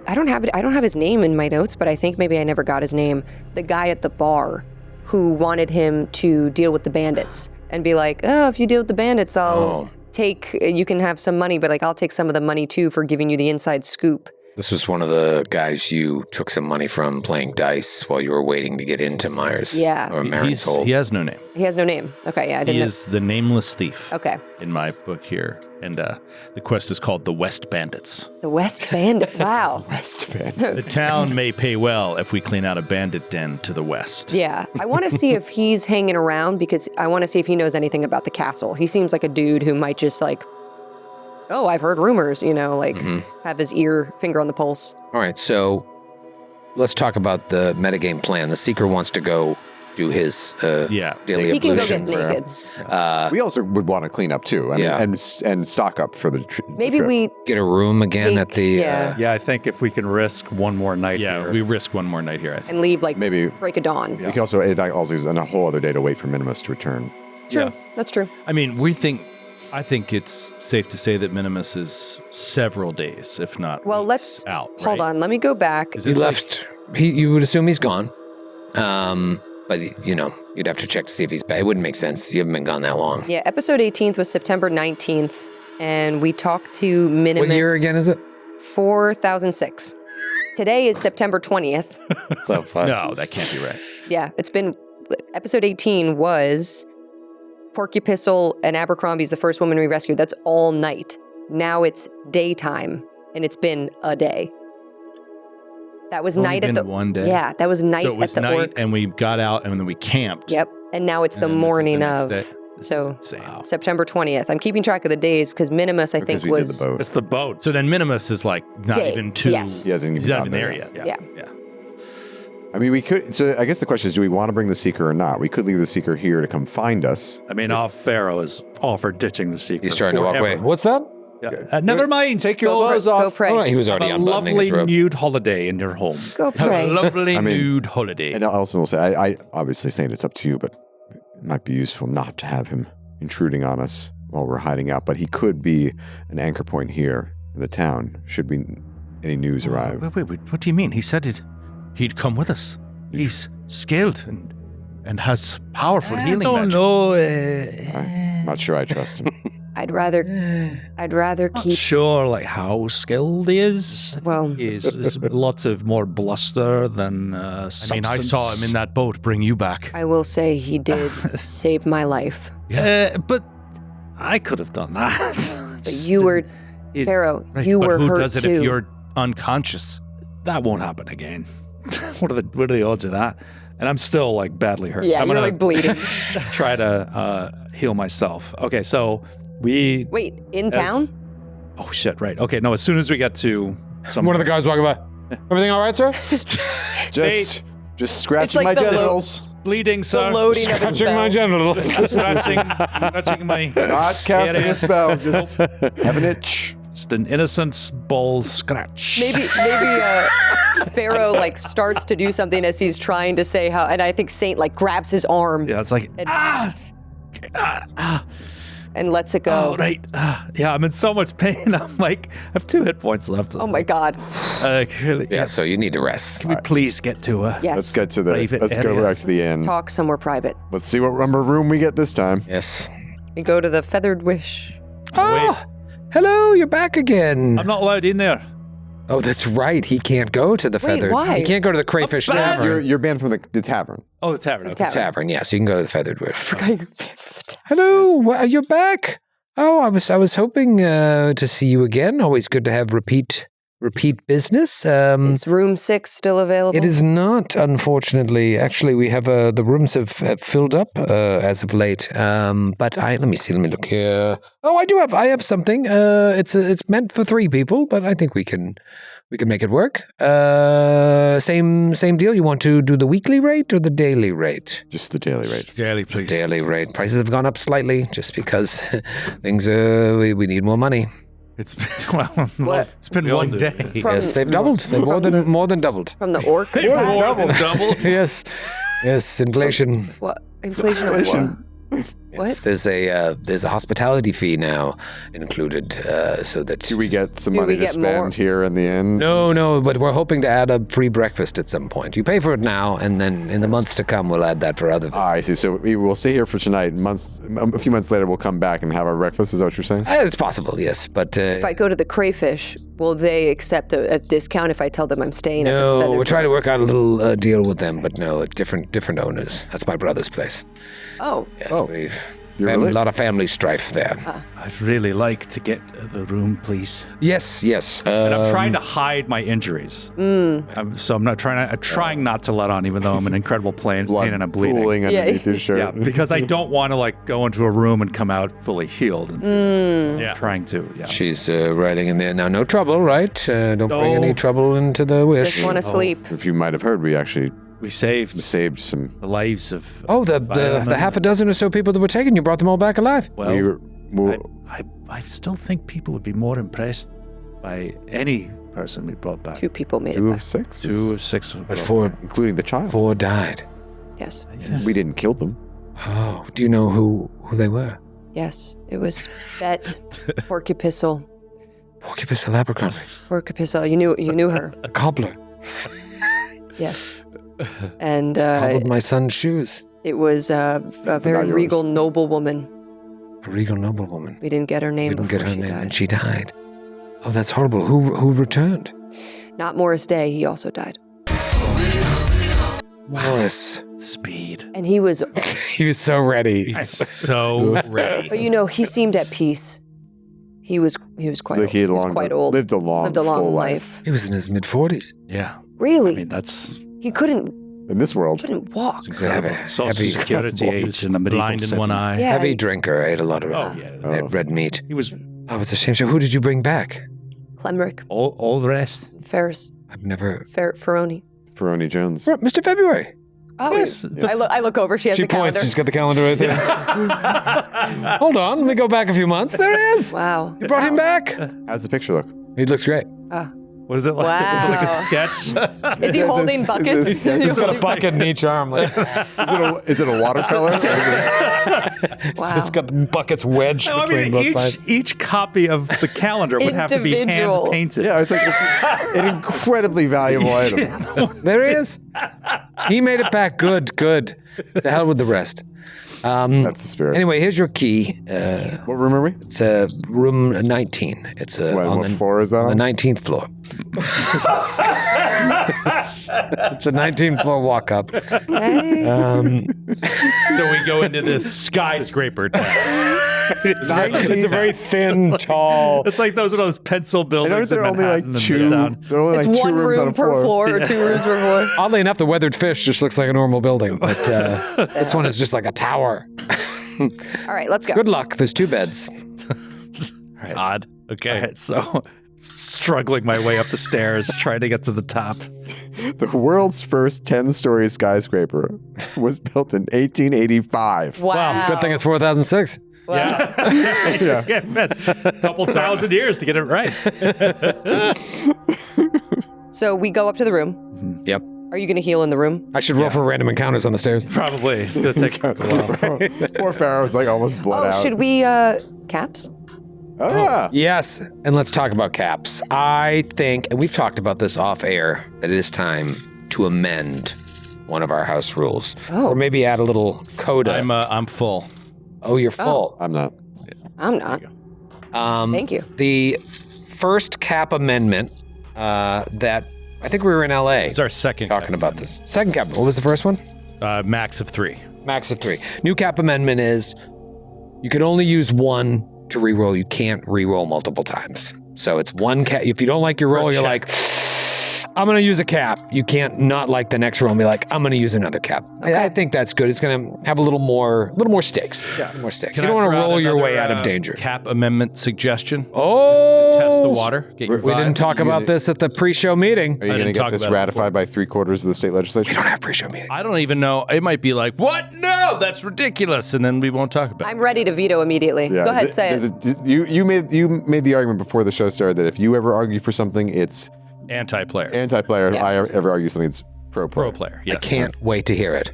I don't have his name in my notes, but I think maybe I never got his name. The guy at the bar who wanted him to deal with the bandits and be like, oh, if you deal with the bandits, you can have some money, but like I'll take some of the money too for giving you the inside scoop. This was one of the guys you took some money from playing dice while you were waiting to get into Myers. Yeah. Or Marin's hold. He has no name. He has no name. Okay, yeah, I didn't He know. is the nameless thief. Okay. In my book here, and the quest is called the West Bandits. The West Bandit. Wow. West Bandit. The town may pay well if we clean out a bandit den to the west. Yeah. I want to see if he's hanging around because I want to see if he knows anything about the castle. He seems like a dude who might just like, oh, I've heard rumors, you know, like have his finger on the pulse. All right, so let's talk about the metagame plan. The Seeker wants to go do his daily He can go get ablutions. naked. We also would want to clean up too. I mean, Yeah. and stock up for the Maybe trip. we Get a room again at the... Yeah, I think if we can risk one more night here. We risk one more night here, I think. and leave like Maybe break of dawn. we could also it also is a whole other day to wait for Minimus to return. True. That's true. I mean, I think it's safe to say that Minimus is several days, if not Well, weeks let's out. hold on. Let me go back. Is He it left... you would assume he's gone. But, you know, you'd have to check to see if he's back. It wouldn't make sense. You haven't been gone that long. Yeah, episode 18th was September 19th, and we talked to Minimus. What year again is it? 4006. Today is September 20th. So fun. No, that can't be right. Yeah, it's been, episode 18 was Porcupistle and Abercrombie's the first woman we rescued. That's all night. Now it's daytime, and it's been a day. That was Only night at been the... one day? Yeah, that was night So it was at the night, orc. and we got out, and then we camped. Yep, and now it's the and then this is morning the next of. day. This So is insane. September 20th. I'm keeping track of the days because Minimus, I Because think, we was... did the boat. It's the boat. So then Minimus is like not Day, even two. yes. He hasn't even He's not gotten even there there yet. Yeah. I mean, we could. So I guess the question is, do we want to bring the Seeker or not? We could leave the Seeker here to come find us. I mean, Pharaoh is all for ditching the secret. He's trying to walk away. forever. What's that? Yeah. Never mind. Take your Go clothes Go off. pray. Oh, he was already have a unbuttoning lovely his robe. nude holiday in your home. Go Have a pray. lovely I mean- nude holiday. And I also will say, I obviously saying it's up to you, but it might be useful not to have him intruding on us while we're hiding out. But he could be an anchor point here in the town. Should we any news arrive? Wait. What do you mean? He said he'd come with us. He's skilled and has powerful I healing don't magic. know. I'm not sure I trust him. I'd rather Not keep... sure like how skilled he is. Well, He's lots of more bluster than I mean, substance. I saw him in that boat bring you back. I will say he did save my life. But I could have done that. But you were... It- Pharaoh, Right, you but were who hurt does it too. if you're unconscious? That won't happen again. What are the odds of that? And I'm still like badly hurt. Yeah, I'm you're gonna like bleeding. try to heal myself. Okay, so we. Wait, in town? Oh shit! Right. Okay. No. As soon as we get to One of the guys walking by. Everything all right, sir? Just scratching like my the genitals. bleeding, sir. loading of his Scratching my spell. genitals. scratching my. Not casting area. a spell. Just have an itch. Just an innocent ball scratch. Maybe Pharaoh like starts to do something as he's trying to say how, and I think Saint like grabs his arm Yeah. It's like and lets it go. Oh, right. Yeah, I'm in so much pain. I'm like, I have 2 hit points left. Oh my God. Really, Yeah, so you need to rest. Can we please get to a Yes. Let's get to the. Private Let's go area. back to the inn. Talk somewhere private. Let's see what number room we get this time. Yes. We go to the Feathered Wish. Oh, hello, you're back again. I'm not allowed in there. Oh, that's right. He can't go to the feathered. why? He can't go to the Crayfish Tavern. You're banned from the tavern. Oh, the tavern. Okay. Tavern, yes. You can go to the Feathered Wish. Forgot you're banned for the tavern. Hello, you're back. Oh, I was hoping to see you again. Always good to have repeat business. Is room 6 still available? It is not, unfortunately. Actually, we have the rooms have filled up as of late. But let me see. Let me look here. Oh, I have something. It's meant for 3 people, but I think we can make it work. Same deal. You want to do the weekly rate or the daily rate? Just the daily rate. Daily, please. Daily rate. Prices have gone up slightly just because things we need more money. It's been, What? It's been We all one do. day. Yes, they've doubled. They've more than doubled. From the orc? Double. Yes, inflation. What? Inflation of what? Yes, there's a hospitality fee now included, so that Do we get some Do money we to get spend more? here in the inn? No, but we're hoping to add a free breakfast at some point. You pay for it now, and then in the months to come, we'll add that for other visits. I see. So we will stay here for tonight. A few months later, we'll come back and have our breakfast. Is that what you're saying? It's possible, yes, but If I go to the Crayfish, will they accept a discount if I tell them I'm staying at the no, Feathered we're trying to Wish? work out a little deal with them, but no, different owners. That's my brother's place. Oh, Yes, Oh, we've you're had really- a lot of family strife there. I'd really like to get the room, please. Yes. And I'm trying to hide my injuries. I'm trying not to let on, even though I'm in incredible pain Blood and I'm bleeding. pooling underneath your shirt. Yeah, because I don't want to like go into a room and come out fully healed. And Yeah. trying to. Yeah. She's writing in there now. No trouble, right? Don't bring No. any trouble into the wish. just want to sleep. If you might have heard, we actually We saved saved some. the lives of. Oh, the half a dozen or so people that were taken, you brought them all back alive. Well, we were, I still think people would be more impressed by any person we brought back. 2 people made it 2 back. of 6, 2 of 6. But 4 including the child. died. Yes. We didn't kill them. Oh, do you know who they were? Yes. It was Bet, Porcupistle. Porcupine Abercrombie, Porcupistle. You knew her. a cobbler, Yes. And cobbled my son's shoes. it was a very yours. regal noblewoman. A regal noblewoman. We didn't get her name We didn't before get her she name, died. and she died. Oh, that's horrible. Who returned? Not Morris Day. He also died. Morris. Speed. And he was, He was so ready. He's so ready. but he seemed at peace. He was quite Like he had he was long- quite old. lived a long full life. He was in his mid-40s. Yeah. Really? I mean, that's he couldn't in this world. walk. He was a heavy, social heavy, security age in a medieval Blind in city. one eye. Yeah. heavy drinker. Ate a lot of red meat. He was Oh, it's a shame. So who did you bring back? Clemric, all the rest. Ferris, I've never... Ferroni. Ferroni Jones. Mr. February. Oh, Yes, I look over. She has She the calendar. points. She's got the calendar right there. Hold on. Let me go back a few months. There he is. Wow. You brought him back. How's the picture look? He looks great. What is it like? Wow. Was it like a sketch? Is he holding buckets? Is this- He's got a bucket in each arm. Like, Is it a watercolor? Wow. He's got the buckets wedged No, I between mean, both sides. each copy of the calendar would have to be hand Individual. painted. Yeah, it's an incredibly valuable item. There he is. He made it back. Good. The hell with the rest. That's the spirit. Anyway, here's your key. What room are we? It's room 19. It's What floor is that on the on? 19th floor. It's a 19th floor walk up. Hey. So we go into this skyscraper town. It's a very thin, tall. It's like those pencil And buildings aren't there in only Manhattan like and two? Midtown. There are only It's like 2 one rooms on room a per floor or 2 rooms per floor. Oddly enough, the weathered fish just looks like a normal building, but this one is just like a tower. All right, let's go. Good luck. There's 2 beds. Odd. Okay. All right, so struggling my way up the stairs, trying to get to the top. The world's first 10-story skyscraper was built in 1885. Wow. Good thing it's 4006. Wow. Yeah, that's a couple thousand years to get it right. So we go up to the room. Yep. Are you going to heal in the room? I should roll for random encounters on the stairs. Probably. It's going to take a while. Poor Pharaoh's like almost bled out. Should we, caps? Oh, yeah. Yes, and let's talk about caps. I think, and we've talked about this off air, that it is time to amend one of our house rules. Oh. Or maybe add a little coda. I'm full. Oh, you're full. I'm not. I'm not. Thank you. The first cap amendment that I think we were in LA It's our second talking about this. Second cap. What was the first one? max of 3. Max of 3. New cap amendment is you can only use one to reroll. You can't reroll multiple times. So it's one cap. If you don't like your roll, you're like, I'm going to use a cap. You can't not like the next roll and be like, I'm going to use another cap. I think that's good. It's going to have a little more stakes. Yeah, more stakes. You don't want to roll your way out of danger. Cap amendment suggestion. Oh, Just to test the water. Get your we didn't vibe. talk about this at the pre-show meeting. Are you going to didn't get talk this about it ratified by 3/4 of the state legislature? We don't have pre-show meeting. I don't even know. It might be like, what? No, that's ridiculous. And then we won't talk about it. I'm ready to veto immediately. Yeah, Go ahead, say it. You made the argument before the show started that if you ever argue for something, it's Anti-player. anti-player. If Yeah. I ever argue something, it's pro-player. Pro player. I Yes. can't wait to hear it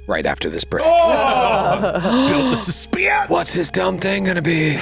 right after this break. Build the suspense. What's his dumb thing going to be?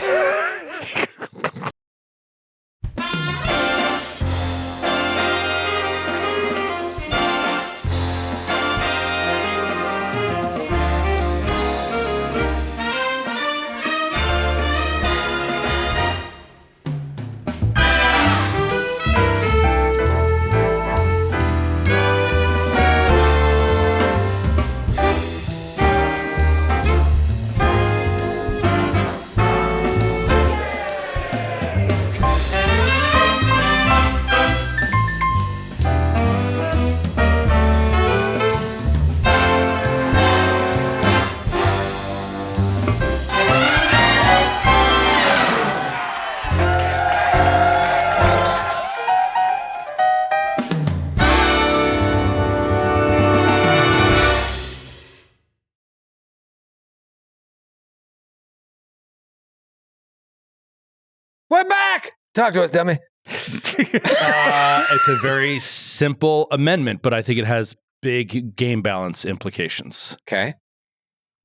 We're back! Talk to us, dummy. It's a very simple amendment, but I think it has big game balance implications. Okay.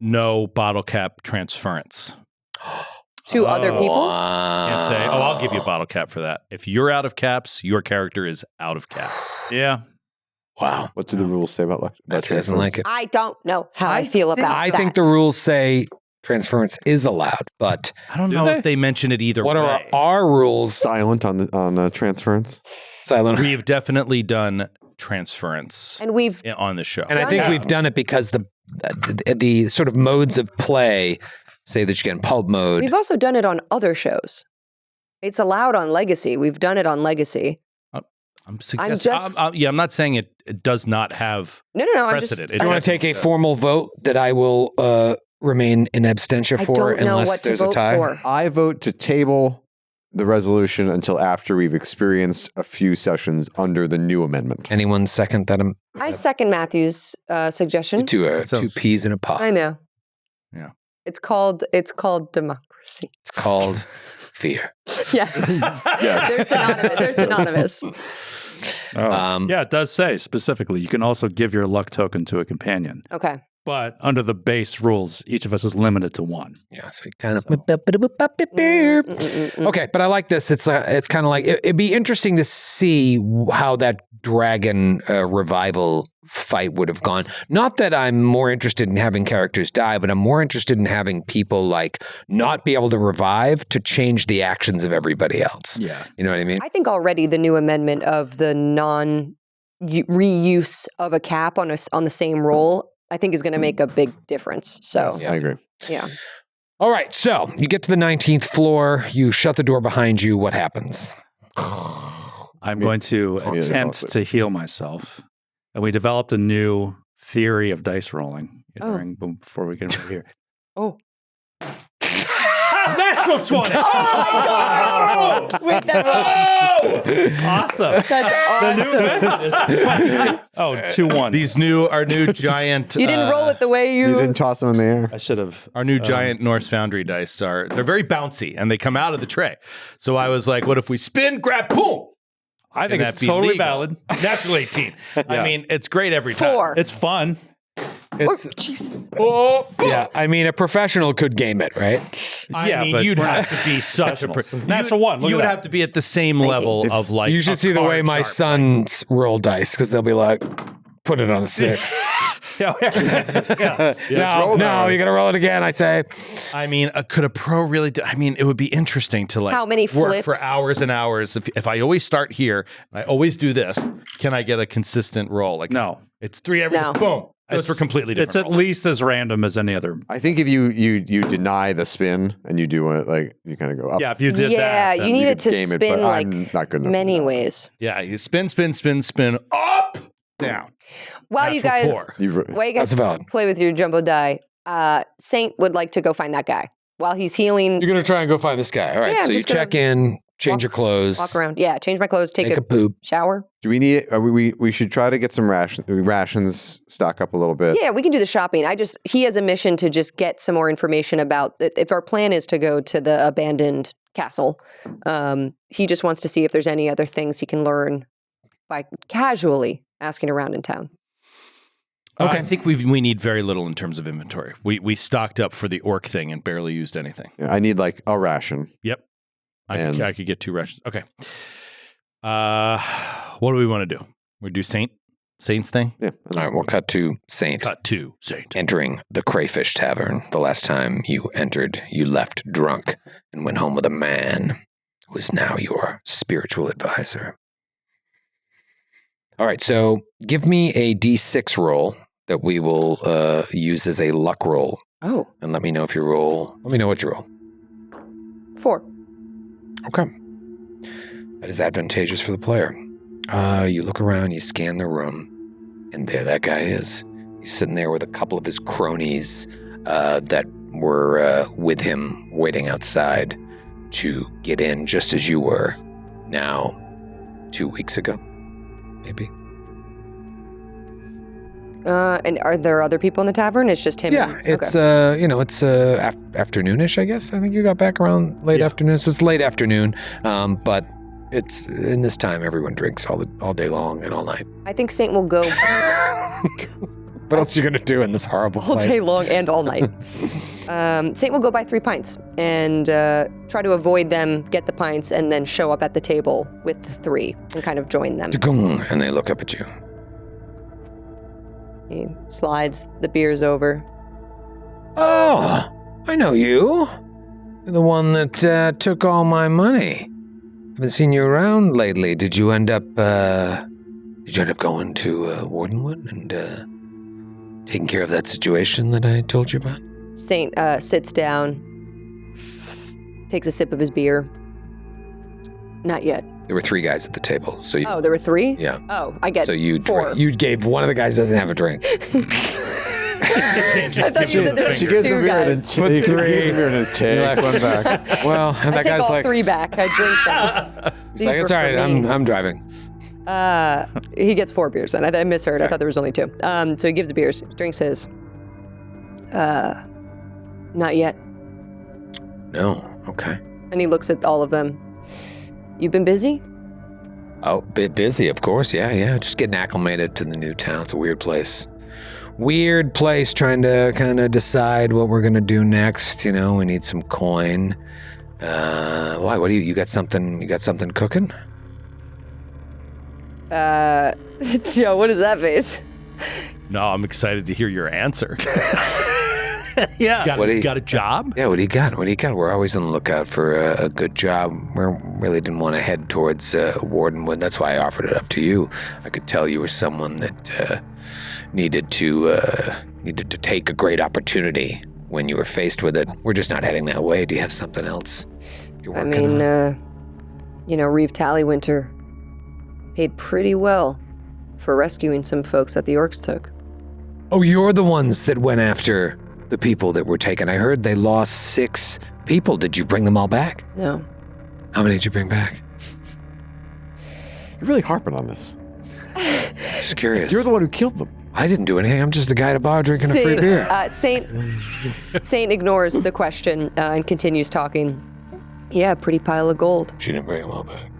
No bottle cap transference. To other people? Can't say, I'll give you a bottle cap for that. If you're out of caps, your character is out of caps. Yeah. Wow. What do the rules say about Patrick doesn't like it. I don't know how I feel about I that. think the rules say transference is allowed, but I don't know if they mention it either what way. are our rules? silent on transference? Silent. We've definitely done transference And we've on the show. And I think done it. we've done it because the sort of modes of play say that you get in pulp mode. we've also done it on other shows. It's allowed on Legacy. We've done it on Legacy. I'm suggesting. just- I'm not saying it does not have No. I'm just. precedent. Do you want to take a formal vote that I will remain in abstention I for don't know unless what to there's a vote tie? for. I vote to table the resolution until after we've experienced a few sessions under the new amendment. Anyone second that? I second Matthew's suggestion. Two sounds- peas in a pod. I know. Yeah. It's called democracy. It's called fear. Yes. They're synonymous. Yeah, it does say specifically you can also give your luck token to a companion. Okay. But under the base rules, each of us is limited to one. Yeah, so you kind of. Okay, but I like this. It's kind of like it'd be interesting to see how that dragon revival fight would have gone. Not that I'm more interested in having characters die, but I'm more interested in having people like not be able to revive to change the actions of everybody else. Yeah. You know what I mean? I think already the new amendment of the reuse of a cap on the same roll, I think is going to make a big difference. So I agree. yeah. All right, so you get to the 19th floor. You shut the door behind you. What happens? I'm going to attempt to heal myself. And we developed a new theory of dice rolling before we get over here. Oh. That's natural 20. Wait, that Awesome. That's awesome. Oh, 2-1. Our new giant. You didn't roll it the way You didn't toss them in the air. I should have. Our new giant Norse Foundry dice they're very bouncy and they come out of the tray. So I was like, what if we spin, grab, boom? I think Can it's that be totally legal? valid. Natural 18. I mean, it's great every time. 4. It's fun. It's, Jesus. yeah, I mean, a professional could game it, right? Yeah, but you'd we're have not to be such a Natural 1. Look You at would that. have to be at the same level of like. You should a see the way card my sharp. sons roll dice because they'll be like, put it on a 6. Yeah. No, you got to roll it again, I say. I mean, could a pro really do? I mean, it would be interesting to like How many work for flips? hours and hours. If I always start here, I always do this. Can I get a consistent roll? Like No. it's 3 every. No. Boom. Those are completely different. It's at least as random as any other. I think if you deny the spin and you do it like you kind of go up. Yeah, if you did Yeah, that. you need it to game it, spin but like I'm not good enough many for that. ways. Yeah, you spin, up, down. While you Natural guys, 4. while you guys That's valid. play with your jumbo die, Saint would like to go find that guy while he's healing. You're going to try and go find this guy. All right, Yeah, I'm so you just gonna check in, change walk- your clothes, walk around. Yeah, change my clothes, take take a poop. shower. Do we need? We should try to get some rations, stock up a little bit. Yeah, we can do the shopping. He has a mission to just get some more information about if our plan is to go to the abandoned castle. He just wants to see if there's any other things he can learn by casually asking around in town. Okay. I think we need very little in terms of inventory. We stocked up for the orc thing and barely used anything. Yeah, I need like a ration. Yep. And- I could get 2 rations. Okay. What do we want to do? We do Saint's thing? Yeah. All right, we'll cut to Saint. Cut to Saint. Entering the Crayfish Tavern. The last time you entered, you left drunk and went home with a man who is now your spiritual advisor. All right, so give me a D6 roll that we will use as a luck roll, Oh, and let me know if you roll. Let me know what you roll. 4. Okay. That is advantageous for the player. You look around, you scan the room, and there that guy is. He's sitting there with a couple of his cronies that were with him waiting outside to get in just as you were now 2 weeks ago, maybe. And are there other people in the tavern? It's just him. Yeah, and- it's okay. it's afternoonish, I guess. I think you got back around late afternoon. So it's late afternoon, but it's in this time everyone drinks all day long and all night. I think Saint will go What else are you gonna do in this horrible all place? day long and all night. Saint will go buy 3 pints and try to avoid them, get the pints, and then show up at the table with the 3 and kind of join them. And they look up at you. He slides the beers over. Oh, I know you. You're the one that took all my money. Haven't seen you around lately. Did you end up going to Wardenwood and taking care of that situation that I told you about? Saint sits down, takes a sip of his beer. Not yet. There were 3 guys at the table, so you, Oh, there were 3? yeah. Oh, I get So you 4. you gave one of the guys doesn't have a drink. I thought you said there were She gives him 2 beer and then guys. he gives him beer and his takes one back. Well, and I that take guy's all like, 3 back. I drink them. he's These like, were it's all for right. me. I'm driving. He gets 4 beers, and I misheard. I thought there was only 2. So he gives the beers, drinks his. Not yet. No, okay. And he looks at all of them. You've been busy? Oh, bit busy, of course. Yeah. Just getting acclimated to the new town. It's a weird place. Weird place trying to kind of decide what we're going to do next. You know, we need some coin. Why? What do you got something cooking? Joe, what is that face? No, I'm excited to hear your answer. Yeah. Got a job? Yeah, what do you got? We're always on the lookout for a good job. We really didn't want to head towards Wardenwood. That's why I offered it up to you. I could tell you were someone that needed to take a great opportunity when you were faced with it. We're just not heading that way. Do you have something else you're I working mean, on? Reeve Tallywinter paid pretty well for rescuing some folks that the orcs took. Oh, you're the ones that went after the people that were taken? I heard they lost 6 people. Did you bring them all back? No. How many did you bring back? You're really harping on this. Just curious. You're the one who killed them. I didn't do anything. I'm just a guy at a bar drinking a free beer. Saint ignores the question and continues talking. Yeah, pretty pile of gold. She didn't bring them all back.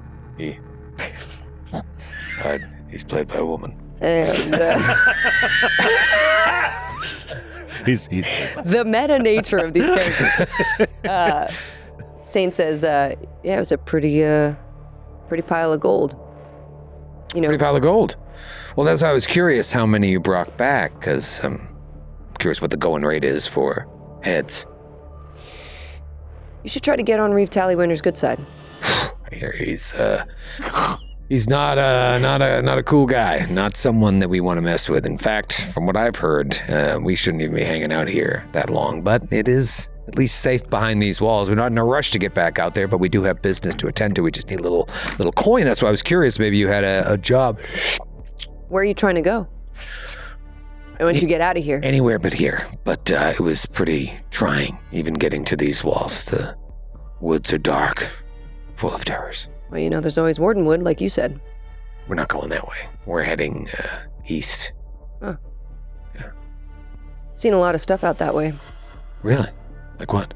He's played by a woman. And He's the meta nature of these characters. Saint says, yeah, it was a pretty pile of gold. You know, Pretty pile of gold. Well, that's why I was curious how many you brought back, because I'm curious what the going rate is for heads. you should try to get on Reeve Tallywinder's good side. I hear he's not a cool guy, not someone that we want to mess with. In fact, from what I've heard, we shouldn't even be hanging out here that long, but it is at least safe behind these walls. We're not in a rush to get back out there, but we do have business to attend to. We just need a little coin. That's why I was curious. Maybe you had a job. Where are you trying to go? And once you get out of here. Anywhere but here. But it was pretty trying, even getting to these walls. The woods are dark, full of terrors. Well, you know, there's always Wardenwood, like you said. We're not going that way. We're heading east. Huh. Yeah. Seen a lot of stuff out that way. Really? Like what?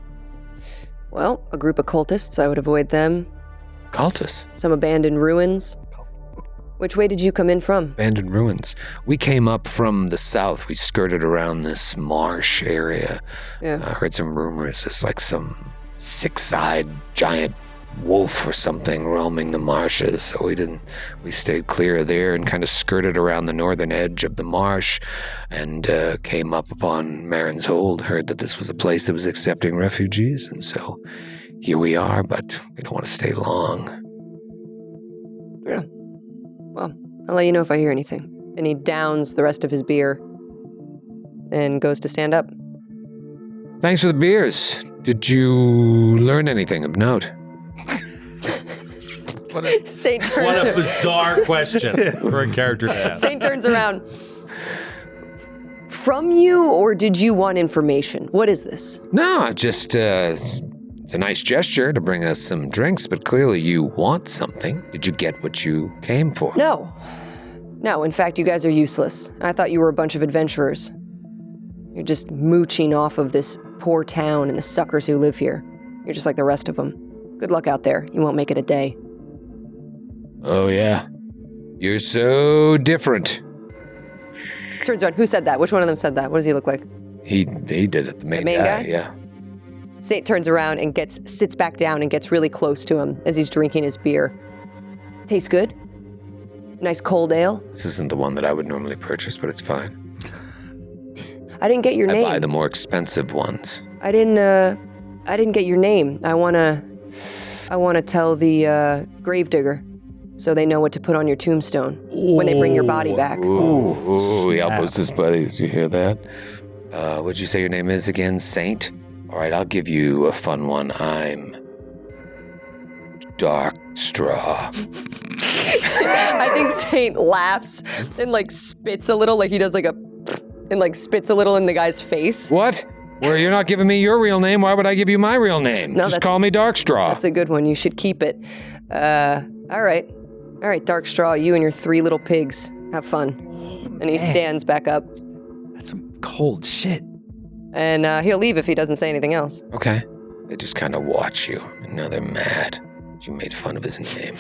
Well, a group of cultists, I would avoid them. Cultists? Some abandoned ruins. Which way did you come in from? Abandoned ruins. We came up from the south. We skirted around this marsh area. Yeah. I heard some rumors. There's like some 6-eyed giant wolf or something roaming the marshes. So we stayed clear of there and kind of skirted around the northern edge of the marsh and came up upon Marin's hold. Heard that this was a place that was accepting refugees. And so here we are, but we don't want to stay long. Yeah. Well, I'll let you know if I hear anything. And he downs the rest of his beer and goes to stand up. Thanks for the beers. Did you learn anything of note? Saint turns what a bizarre question for a character to ask. Saint turns around. From you, or did you want information? What is this? No, just it's a nice gesture to bring us some drinks, but clearly you want something. Did you get what you came for? No. No, in fact, you guys are useless. I thought you were a bunch of adventurers. You're just mooching off of this poor town and the suckers who live here. You're just like the rest of them. Good luck out there. You won't make it a day. Oh, yeah. You're so different. Turns around. Who said that? Which one of them said that? What does he look like? He did it, the main guy? Yeah. Saint turns around and sits back down and gets really close to him as he's drinking his beer. Tastes good? Nice cold ale? This isn't the one that I would normally purchase, but it's fine. I didn't get your name. I buy the more expensive ones. I didn't get your name. I wanna tell the gravedigger so they know what to put on your tombstone when they bring your body back. Ooh, he elbows his buddies. You hear that? What'd you say your name is again? Saint? All right, I'll give you a fun one. I'm Dark Straw. I think Saint laughs and like spits a little, like he does spits a little in the guy's face. What? Well, you're not giving me your real name. Why would I give you my real name? No, just call me Dark Straw. That's a good one. You should keep it. All right, Dark Straw, you and your 3 little pigs. Have fun. And he stands back up. That's some cold shit. And he'll leave if he doesn't say anything else. Okay. They just kind of watch you, and now they're mad. You made fun of his name.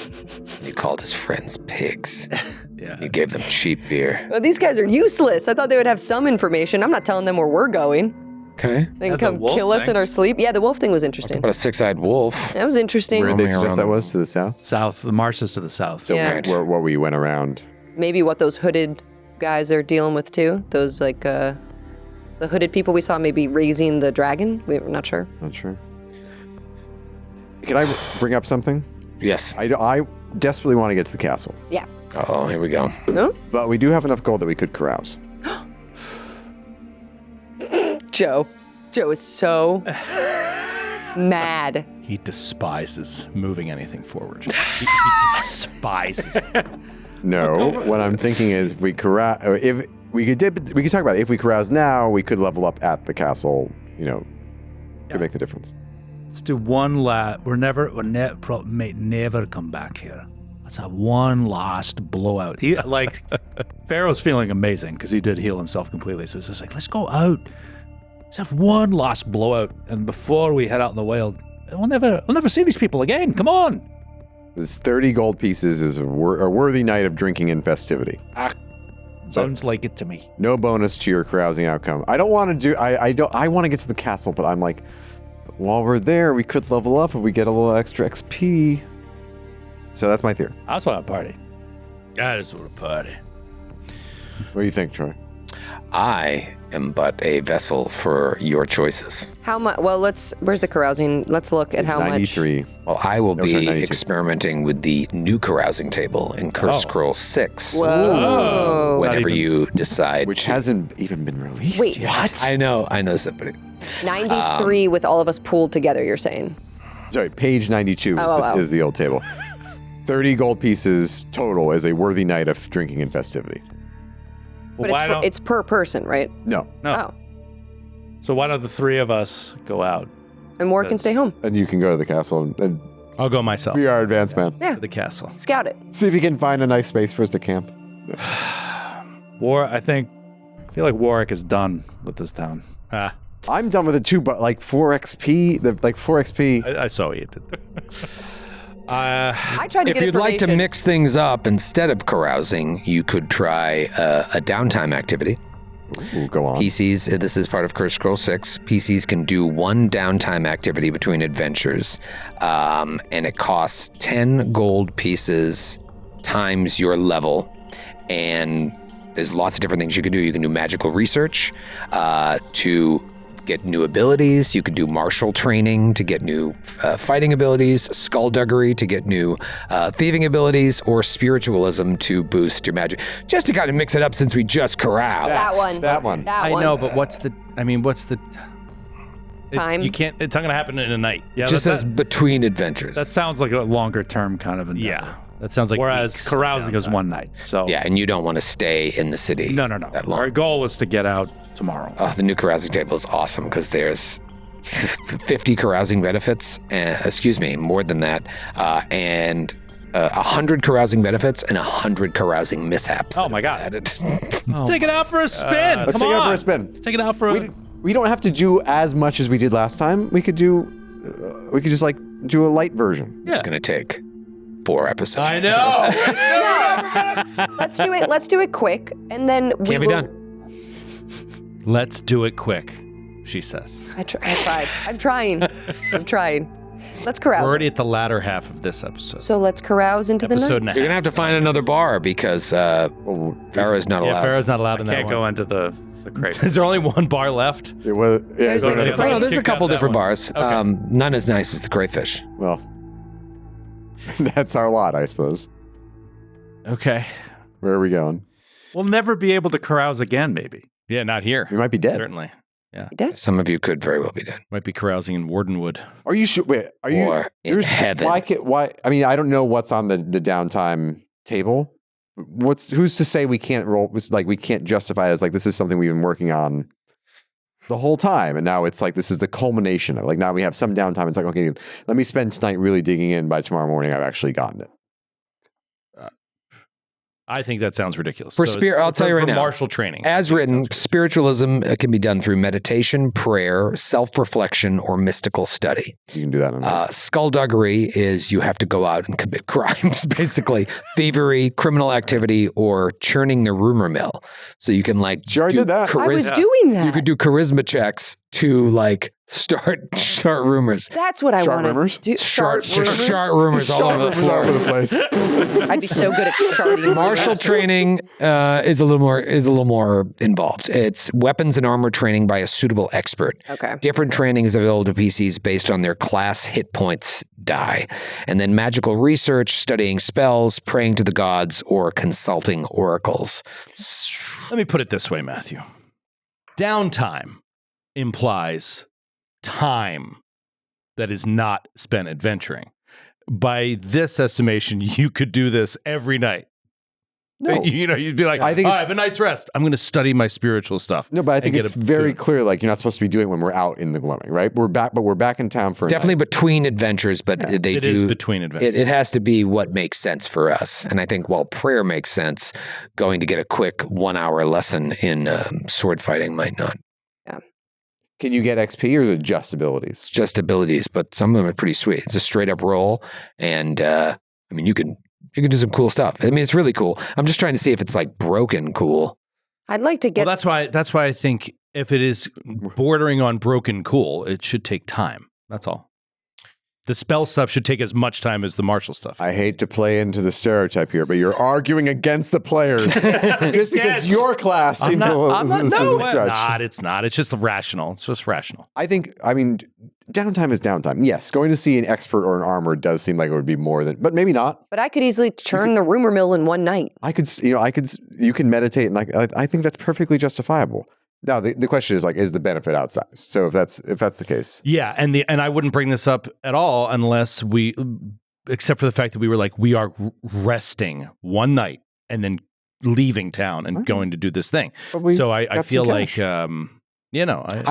You called his friends pigs. Yeah. You gave them cheap beer. Well, these guys are useless. I thought they would have some information. I'm not telling them where we're going. Okay. They can the come wolf kill us thing? in our sleep. Yeah, the wolf thing was interesting. What a 6-eyed wolf. That was interesting. Where did they Roaming suggest around that was? To the south? South, the marshes to the south. So Yeah. where we went around. Maybe what those hooded guys are dealing with too. Those like the hooded people we saw maybe raising the dragon. We're not sure. Not sure. Can I bring up something? Yes. I desperately want to get to the castle. Yeah. Oh, here we go. No? But we do have enough gold that we could carouse. Joe is so mad. He despises moving anything forward. He despises it. No, what I'm thinking is if we could talk about it. If we carouse now, we could level up at the castle. Could make the difference. Let's do one last. May never come back here. Let's have one last blowout. Pharaoh's feeling amazing because he did heal himself completely. So it's just like, let's go out. Let's have one last blowout, and before we head out in the wild, we'll never see these people again. Come on. This 30 gold pieces is a worthy night of drinking and festivity. Sounds like it to me. No bonus to your carousing outcome. I don't want to do. I want to get to the castle, but I'm like, while we're there, we could level up and we get a little extra XP. So that's my theory. I just want to party. I just want to party. What do you think, Troy? I am but a vessel for your choices. How much? Well, where's the carousing? Let's look at how 93. much. Well, I will be 92. experimenting with the new carousing table in Curse Scroll 6. Whoa. Whenever you decide. Which hasn't even been released Wait, yet. what? I know somebody. 93 with all of us pooled together, you're saying? Sorry, page 92 is the old table. 30 gold pieces total is a worthy night of drinking and festivity. But it's per person, right? No. Oh. So why don't the three of us go out? And Moore can stay home. And you can go to the castle and I'll go myself be our advance man. Yeah. to the castle. Scout it. See if you can find a nice space for us to camp. I feel like Warwick is done with this town. I'm done with it too, but like 4 XP, I saw what you did there. I tried to If get you'd like to information. mix things up instead of carousing, you could try a downtime activity. Ooh, go on. PCs, this is part of Curse Scroll 6. PCs can do one downtime activity between adventures, and it costs 10 gold pieces times your level. And there's lots of different things you can do. You can do magical research to get new abilities. You can do martial training to get new fighting abilities, skullduggery to get new thieving abilities, or spiritualism to boost your magic. Just to kind of mix it up since we just caroused. That one. I know, but what's the Time? You can't. It's not going to happen in a night. Yeah, Just says between adventures. that sounds like a longer term kind of endeavor. Yeah, that sounds like. Whereas weeks carousing is downtime. one night. So Yeah, and you don't want to stay in the city. no. That long. Our goal is to get out tomorrow. Oh, the new carousing table is awesome because there's 50 carousing benefits, more than that, and 100 carousing benefits and 100 carousing mishaps. Oh my God. Added. Let's take it out for a spin. Let's Come take it out on. for a spin. Let's take it out for a. We don't have to do as much as we did last time. We could just do a light version. It's going to take 4 episodes. I know. Let's do it quick, and then we Can't be will. done. Let's do it quick, she says. I tried. I'm trying. Let's carouse. We're already at the latter half of this episode. So let's carouse into the Episode night. and a You're half. going to have to find another bar because Farrah's not Yeah, allowed. Pharaoh's not allowed in that Can't one. go into the crate. Is there only one bar left? It was. Yeah, There's it's like already- the crate. No, there's a Kicked out couple that different one. bars. Okay. None as nice as the crayfish. well, that's our lot, I suppose. Okay. Where are we going? We'll never be able to carouse again, maybe. Yeah, not here. We might be dead. Certainly. Some of you could very well be dead. Might be carousing in Wardenwood. Are you sure? Wait, are you? Or in there's- heaven. Why? I mean, I don't know what's on the downtime table. Who's to say we can't roll? We can't justify it as like this is something we've been working on the whole time, and now it's like this is the culmination of like now we have some downtime. It's like okay, let me spend tonight really digging in. By tomorrow morning, I've actually gotten it. I think that sounds ridiculous. For spirit, I'll tell you right for now. martial training. As written, spiritualism can be done through meditation, prayer, self-reflection, or mystical study. You can do that. On Skullduggery is you have to go out and commit crimes, basically thievery, criminal activity, or churning the rumor mill. So you can like She already did that. I was doing that. You could do charisma checks to like start rumors. That's what I Shart want to rumors? do. Shart rumors all over the floor. over the place. I'd be so good at sharting. Martial training is a little more involved. It's weapons and armor training by a suitable expert. Okay. Different training is available to PCs based on their class hit points die. And then magical research, studying spells, praying to the gods, or consulting oracles. Let me put it this way, Matthew. Downtime implies time that is not spent adventuring. By this estimation, you could do this every night. No. You'd be like, I think I it's- have a night's rest. I'm going to study my spiritual stuff. No, but I think and it's get a very good- clear, like, you're not supposed to be doing when we're out in the Gloaming, right? We're back in town for a Definitely night. between adventures, but they It do. is between adventures. It has to be what makes sense for us. And I think while prayer makes sense, going to get a quick 1 hour lesson in sword fighting might not. Can you get XP or is it just abilities? It's just abilities, but some of them are pretty sweet. It's a straight up roll. And I mean, you can do some cool stuff. I mean, it's really cool. I'm just trying to see if it's like broken cool. I'd like to get. Well, that's why I think if it is bordering on broken cool, it should take time. That's all. The spell stuff should take as much time as the martial stuff. I hate to play into the stereotype here, but you're arguing against the players just because your class seems a little stretch. It's not. It's just rational. It's just rational. I mean, downtime is downtime. Yes, going to see an expert or an armor does seem like it would be more than, but maybe not. But I could easily churn the rumor mill in one night. You can meditate, and I think that's perfectly justifiable. Now, the question is like, is the benefit outsized? So if that's the case, yeah, and I wouldn't bring this up at all unless except for the fact that we were like, we are resting one night and then leaving town and going to do this thing. So I feel like, I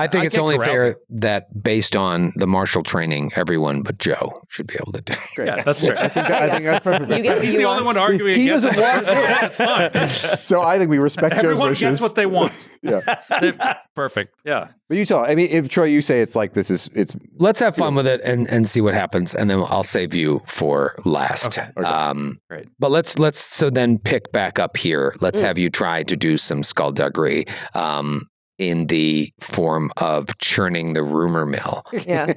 think it's only fair that based on the martial training, everyone but Joe should be able to do it. great. Yeah, that's fair. I think that's perfect. You get what He's you the want. only one arguing He against doesn't it. want That's fine. So I think we respect Everyone Joe's wishes. gets what they want. Yeah, perfect. Yeah. but you tell. I mean, if Troy, you say it's like this is it's Let's have fun with it and see what happens, and then I'll save you for last. Okay. Great. But let's so then pick back up here. Let's have you try to do some skullduggery in the form of churning the rumor mill. Yeah.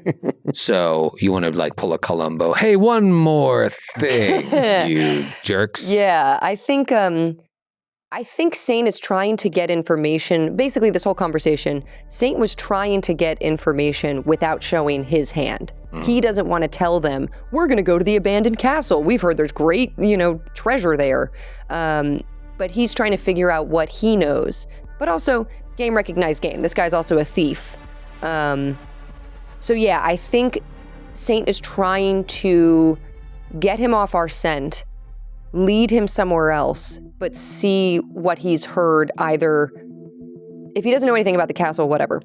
So you want to like pull a Columbo. Hey, one more thing, you jerks. Yeah, I think Saint is trying to get information. Basically, this whole conversation, Saint was trying to get information without showing his hand. He doesn't want to tell them, we're going to go to the abandoned castle. We've heard there's great, treasure there. But he's trying to figure out what he knows. But also, game recognized game. This guy's also a thief. So yeah, I think Saint is trying to get him off our scent, lead him somewhere else, but see what he's heard, either if he doesn't know anything about the castle, whatever,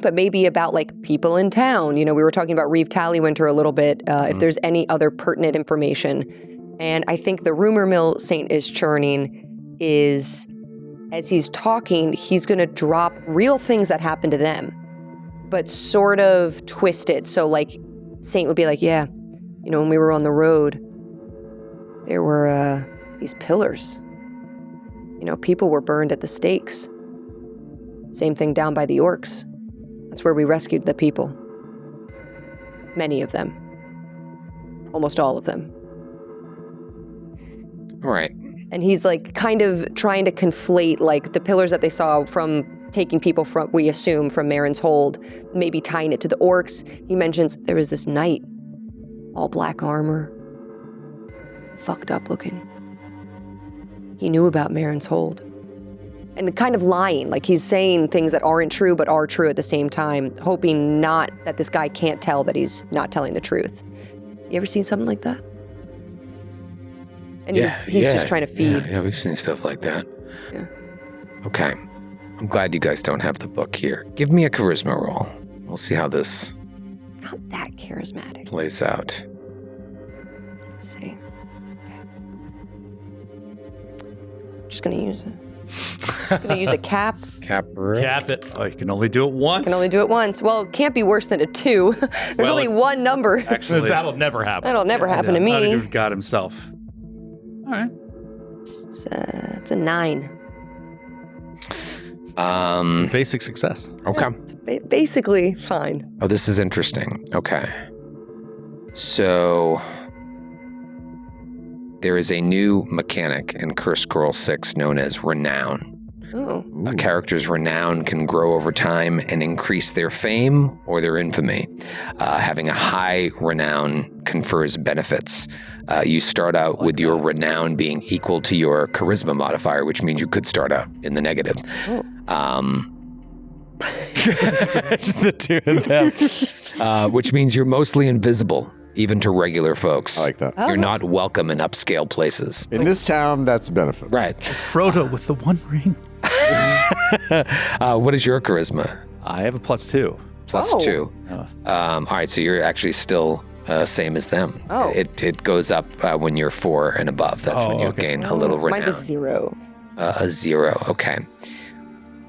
but maybe about like people in town. We were talking about Reeve Tallywinter a little bit, if there's any other pertinent information. And I think the rumor mill Saint is churning is, as he's talking, he's going to drop real things that happen to them, but sort of twist it. So like Saint would be like, yeah, when we were on the road, there were these pillars. People were burned at the stakes. Same thing down by the orcs. That's where we rescued the people. Many of them. Almost all of them. All right. And he's like kind of trying to conflate like the pillars that they saw from taking people from, we assume, from Marin's hold, maybe tying it to the orcs. He mentions there was this knight, all black armor, fucked up looking. He knew about Marin's hold. And kind of lying, like he's saying things that aren't true but are true at the same time, hoping not that this guy can't tell that he's not telling the truth. You ever seen something like that? And he's just trying to feed. Yeah, we've seen stuff like that. Yeah. Okay. I'm glad you guys don't have the book here. Give me a charisma roll. We'll see how this Not that charismatic. plays out. Let's see. Okay. Just gonna use it. Just gonna use a cap. Cap it. Oh, you can only do it once. Can only do it once. Well, it can't be worse than a 2. There's Well, only one number. Actually, That'll never happen. That'll never happen to not me. even God himself. All right. It's a 9. Basic success. Okay. It's basically fine. Oh, this is interesting. Okay. So there is a new mechanic in Curse Scroll 6 known as Renown. Oh. A character's renown can grow over time and increase their fame or their infamy. Having a high renown confers benefits. You start out with your renown being equal to your charisma modifier, which means you could start out in the negative. Oh. Just the two of them. Which means you're mostly invisible even to regular folks. I like that. Oh, You're that's- not welcome in upscale places. In this town, that's a benefit. Right. Frodo with the One Ring. What is your charisma? I have a +2. Plus Oh. 2. All right, so you're actually still same as them. Oh. It goes up when you're 4 and above. That's when you gain a little renown. Mine's a 0. A 0. Okay.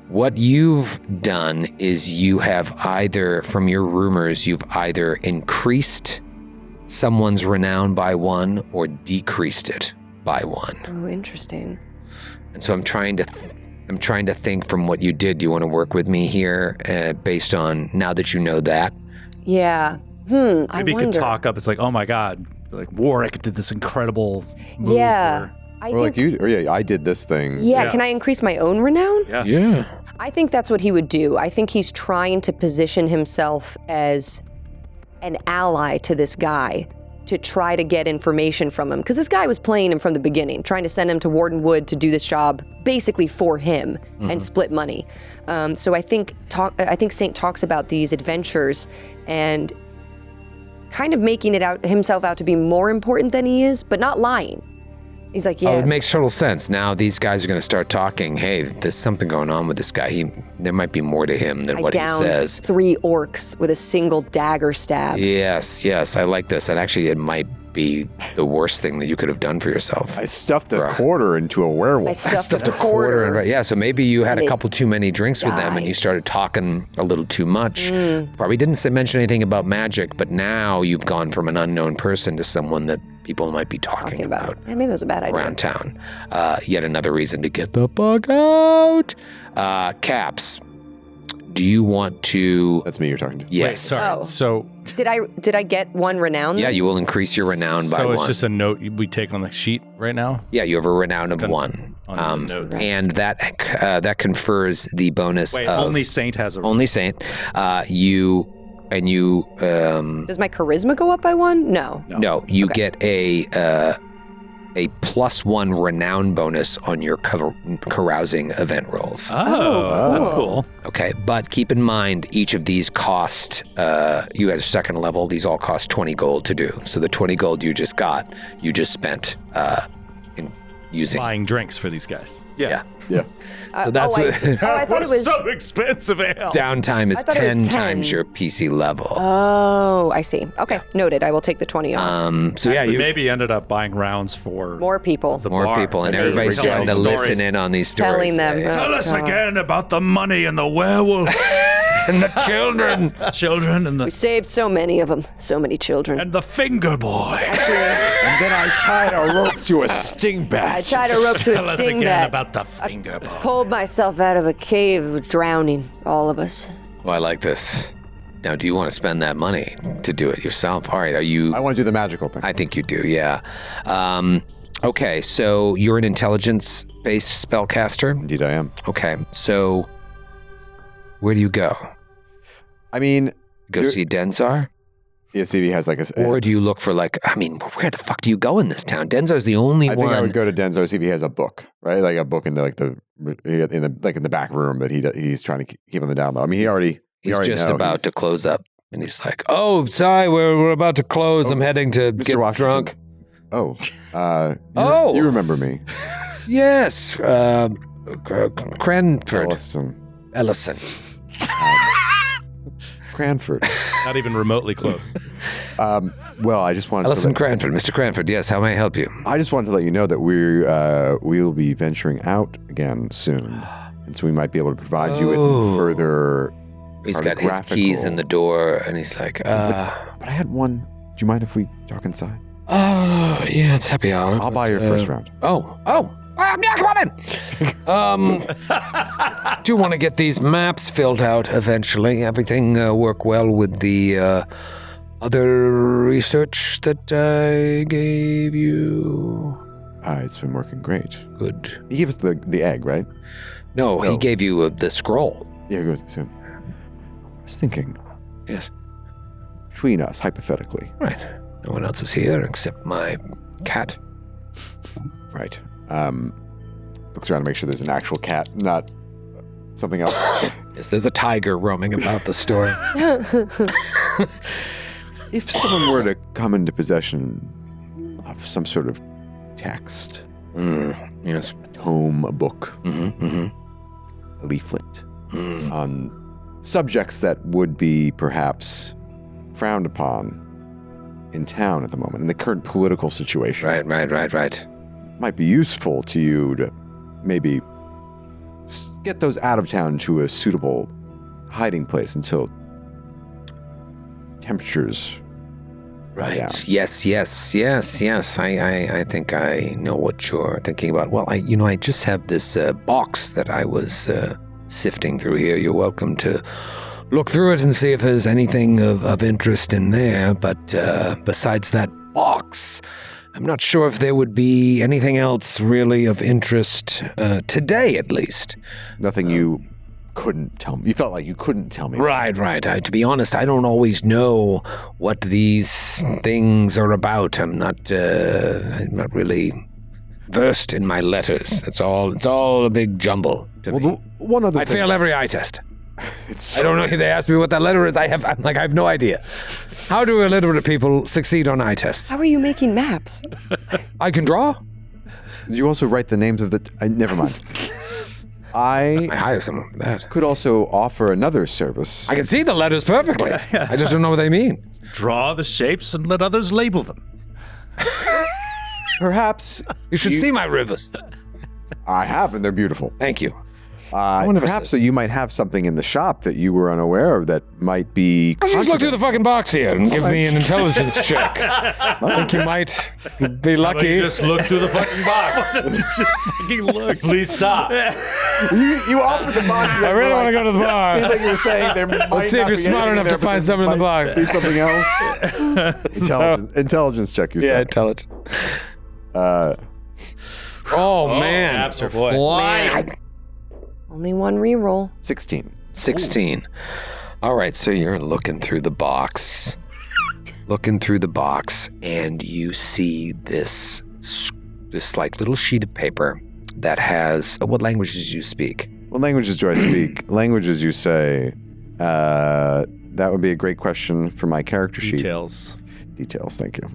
What you've done is you have either, from your rumors, you've either increased someone's renown by 1 or decreased it by 1. Oh, interesting. And so I'm trying to think from what you did. Do you want to work with me here based on now that you know that? Yeah. I Maybe you wonder. could talk up. It's like, oh my God, like Warwick did this incredible move. Yeah. I Or think, like you, or yeah, I did this thing. yeah, can I increase my own renown? Yeah. I think that's what he would do. I think he's trying to position himself as an ally to this guy to try to get information from him. Because this guy was playing him from the beginning, trying to send him to Warden Wood to do this job basically for him and split money. So I think Saint talks about these adventures and kind of making himself out to be more important than he is, but not lying. He's like, yeah. Oh, it makes total sense. Now these guys are going to start talking. Hey, there's something going on with this guy. There might be more to him than I what he downed says. 3 orcs with a single dagger stab. Yes, I like this. And actually, it might be the worst thing that you could have done for yourself. I stuffed a quarter into a werewolf. I stuffed a quarter. Yeah, so maybe you had And a it couple too many drinks with them and you started talking a little too much. Probably didn't mention anything about magic, but now you've gone from an unknown person to someone that people might be talking about Yeah, maybe it was a bad idea. around town. Yet another reason to get the fuck out. Caps, do you want to... That's me you're talking to. Yes. Wait, sorry. Oh. So Did I get 1 renown? Yeah, then? you will increase your renown by so 1. it's just a note we take on the sheet right now? Yeah, you have a renown of 1. On the notes. And that confers the bonus Wait, of... only Saint has a. Only Saint. Does my charisma go up by 1? No. No, you get a +1 renown bonus on your carousing event rolls. Oh, that's cool. Okay, but keep in mind each of these cost. You as second level, these all cost 20 gold to do. So the 20 gold you just got, you just spent in using. Buying drinks for these guys. Yeah. Yeah. So that's I thought it was. so expensive ale. Downtime is I thought it was 10 10. times your PC level. Oh, I see. Okay, noted. I will take the 20 off. So yeah, Actually, you maybe ended up buying rounds for More people. the more bar. people, and They everybody's were trying to telling listen stories. in on these stories. Telling them. Yeah. Tell us God. again about the money and the werewolf And the children. children and We the saved so many of them. So many children. and the finger boy. Actually, And then I tied a rope to a sting I bat. tied a rope to a Tell us sting again bat. about the finger boy. Pulled myself out of a cave, drowning. All of us. Well, I like this. Now, do you want to spend that money to do it yourself? All right, are you... I want to do the magical thing. I think you do, yeah. Okay, so you're an intelligence-based spellcaster? Indeed, I am. Okay, so where do you go? I mean, Go You're- see Denzar? yeah, see if he has like a. Or do you look for where the fuck do you go in this town? Denzar's the only I one... think I would go to Denzo see if he has a book, right? Like a book in the back room that he's trying to keep on the down low. I mean, we He's already just know about to close up. And he's like, oh, sorry, we're about to close. I'm heading to Mr. get Washington. drunk. Oh, Oh. you remember me, Yes, Cranford. Ellison, Cranford. Not even remotely close. Well, I just wanted Ellison to. Cranford. Mr. Cranford, yes, how may I help you? I just wanted to let you know that we'll be venturing out again soon, and so we might be able to provide you Oh. with further. He's got his keys in the door, and he's like, But I had one. Do you mind if we talk inside? yeah, it's happy hour. I'll buy your first round. Yeah, come on in. Do want to get these maps filled out eventually. Everything work well with the other research that I gave you? It's been working great. Good. He gave us the egg, right? No, he No. gave you the scroll. Yeah, he goes. So, I was thinking, Yes. between us, hypothetically, Right. No one else is here except my cat. right? Looks around to make sure there's an actual cat, not something else. Yes, there's a tiger roaming about the store. If someone were to come into possession of some sort of text. Yes. A tome, a book, Mm-hmm. a leaflet on subjects that would be perhaps frowned upon in town at the moment, in the current political situation. Right. Might be useful to you to maybe get those out of town to a suitable hiding place until temperatures are down. Yes. I think I know what you're thinking about. Well, I just have this box that I was sifting through here. You're welcome to look through it and see if there's anything of interest in there. But besides that box, I'm not sure if there would be anything else really of interest today, at least. Nothing you couldn't tell me. You felt like you couldn't tell me. Right. To be honest, I don't always know what these things are about. I'm not really versed in my letters. It's all a big jumble to me. One other I thing. fail every eye test. I don't know if they ask me what that letter is. I have no idea. How do illiterate people succeed on eye tests? How are you making maps? I can draw. Did you also write the names of the... never mind. I hire someone for that. Could also offer another service. I can see the letters perfectly. I just don't know what they mean. Draw the shapes and let others label them. Perhaps... You should see my rivers. I have, and they're beautiful. Thank you. One of us Perhaps is. so you might have something in the shop that you were unaware of that might be... Let's just look through the fucking box here and give me an intelligence check. I think you might be lucky. Just look through the fucking box. Just fucking look. Please stop. You offered the box. I really want to go to the bar. Seems like you were saying there might Let's see if not you're be smart anything enough there, to but find there something in the might box. Be something else. Intelligence check, you Yeah, said. intelligence. Man. Abs are flying. Man. Only one reroll. 16. 16. All right, so you're looking through the box. And you see this like little sheet of paper that has... what languages do you speak? What languages do I speak? Languages, you say. That would be a great question for my character sheet. Details. Details, thank you.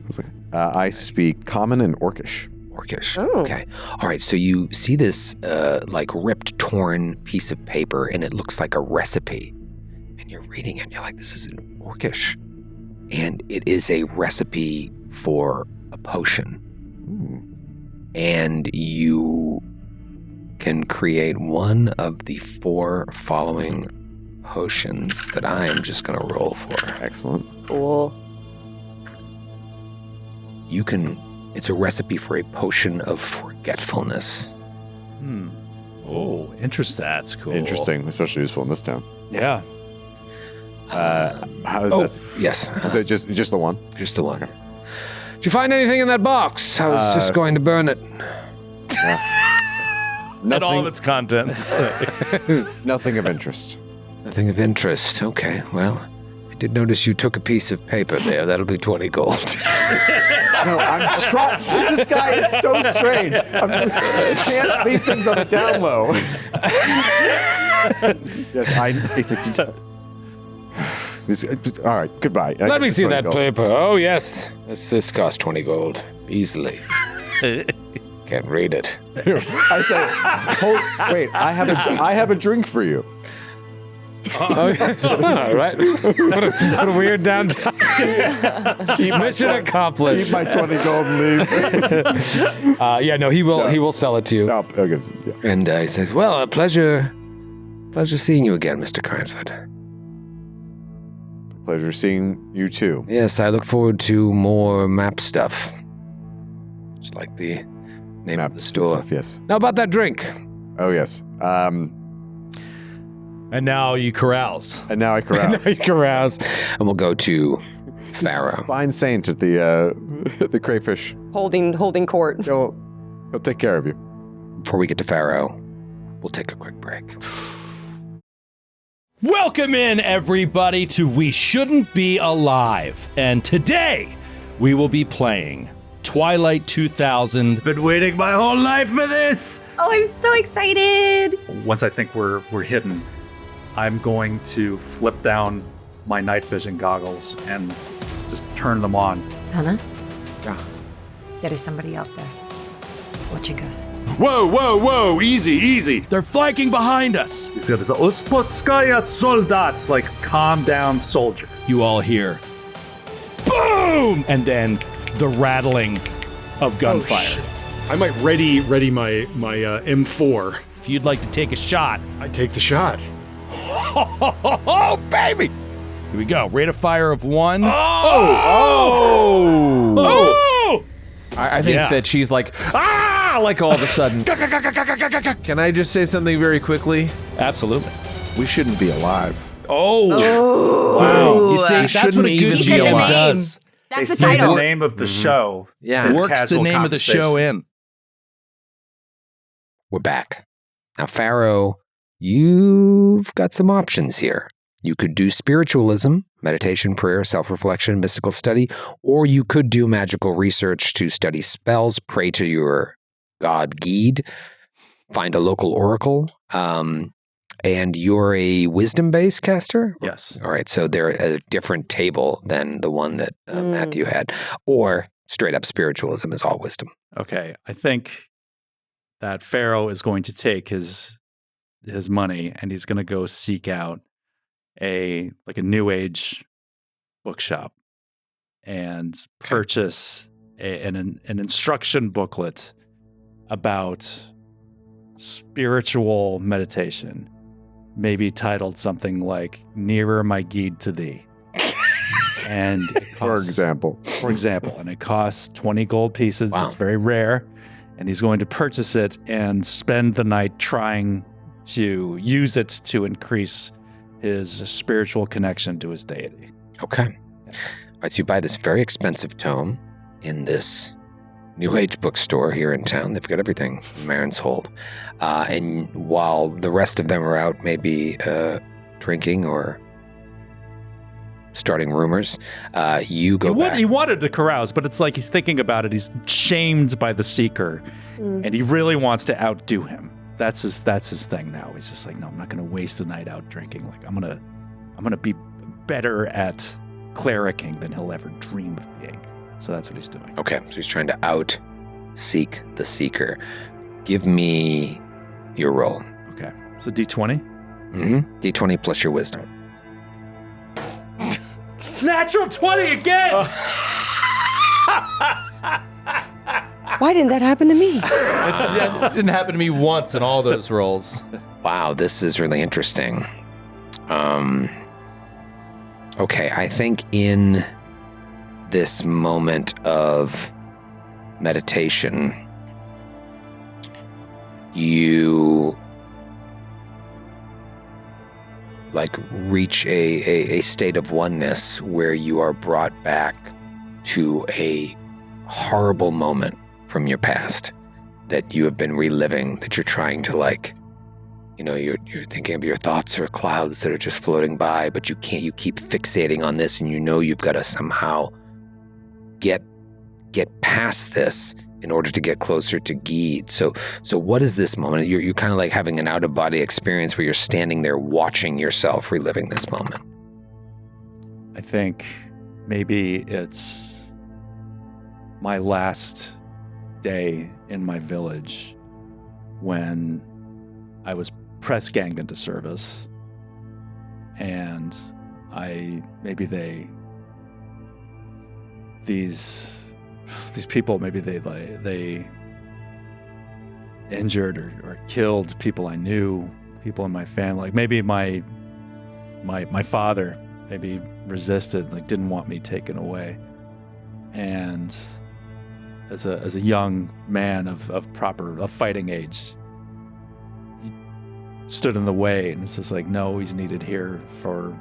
I speak Common and Orcish. Orcish. Oh. Okay. All right, so you see this like ripped, torn piece of paper, and it looks like a recipe. And you're reading it, and you're like, this is in Orcish. And it is a recipe for a potion. And you can create one of the 4 following potions that I'm just going to roll for. Excellent. Cool. It's a recipe for a potion of forgetfulness. Oh, interesting. That's cool. Interesting, especially useful in this town. Yeah. How is that? Yes. Is it just the one? Just the one. Did you find anything in that box? I was just going to burn it. And all of its contents. Nothing of interest. Nothing of interest. Okay, well, I did notice you took a piece of paper there. That'll be 20 gold. No, I'm trying. This guy is so strange. I can't leave things on the down low. Yes, all right, goodbye. Let me see that paper. Oh, yes. This costs 20 gold. Easily. Can't read it. I say, wait, I have a drink for you. All right. What a weird downtown. Mission accomplished. Keep my 20 gold and leave. He will sell it to you. Oh, okay. Yeah. And he says, well, a pleasure seeing you again, Mr. Cranford. Pleasure seeing you too. Yes, I look forward to more map stuff. Just like the name of the store. Stuff, yes. Now about that drink. Oh, yes. And now you carouse. And now I carouse. You carouse. And we'll go to Pharaoh. Fine saint at the crayfish. Holding court. He'll take care of you. Before we get to Pharaoh, we'll take a quick break. Welcome in, everybody, to We Shouldn't Be Alive. And today, we will be playing Twilight 2000. Been waiting my whole life for this. Oh, I'm so excited. Once I think we're hidden, I'm going to flip down my night vision goggles and just turn them on Hannah? Yeah. There is somebody out there watching us. Whoa, easy. They're flanking behind us. He's got his Uspotskaya soldats, like calm down soldier. You all hear boom, and then the rattling of gunfire. I might ready my M4. If you'd like to take a shot, I take the shot. oh baby! Here we go. Rate of fire of 1. Oh! I think Yeah. that she's like, like all of a sudden. Can I just say something very quickly? Absolutely. We shouldn't be alive. Oh, wow! You see, We that's what shouldn't a even good He said the GM name. does. That's the Say title. the name of the show. Yeah. Works the Casual name of the show in. We're back. Now, Pharaoh, you've got some options here. You could do spiritualism, meditation, prayer, self-reflection, mystical study, or you could do magical research to study spells, pray to your god Geed, find a local oracle, and you're a wisdom-based caster? Yes. All right, so they're a different table than the one that Matthew had. Or straight-up spiritualism is all wisdom. Okay. I think that Pharaoh is going to take his money and he's going to go seek out a new age bookshop and purchase an instruction booklet about spiritual meditation, maybe titled something like "Nearer My Guide to Thee." And For example. and it costs 20 gold pieces. Wow. It's very rare. And he's going to purchase it and spend the night trying to use it to increase his spiritual connection to his deity. Okay. All right, so you buy this very expensive tome in this New Age bookstore here in town. They've got everything in Marin's hold. And while the rest of them are out maybe drinking or starting rumors, you go back. He wanted to carouse, but it's like he's thinking about it. He's shamed by the Seeker, and he really wants to outdo him. That's his thing now. He's just like, no, I'm not going to waste a night out drinking. Like I'm gonna be better at clericing than he'll ever dream of being. So that's what he's doing. Okay, so he's trying to out-seek the Seeker. Give me your roll. Okay, so D20. Mm-hmm. D20 plus your wisdom. Natural 20 again. Why didn't that happen to me? It didn't happen to me once in all those rolls. Wow, this is really interesting. Okay, I think in this moment of meditation, you reach a state of oneness where you are brought back to a horrible moment from your past that you have been reliving, that you're trying to you're thinking of your thoughts or clouds that are just floating by, but you can't. You keep fixating on this, and you've got to somehow get past this in order to get closer to Geed. So what is this moment? You're kind of like having an out-of-body experience where you're standing there watching yourself reliving this moment. I think maybe it's my last day in my village when I was press ganged into service, and these people, maybe they injured or killed people I knew, people in my family. Like maybe my father maybe resisted, didn't want me taken away. And as a young man of fighting age, he stood in the way, and it's just like, no, he's needed here for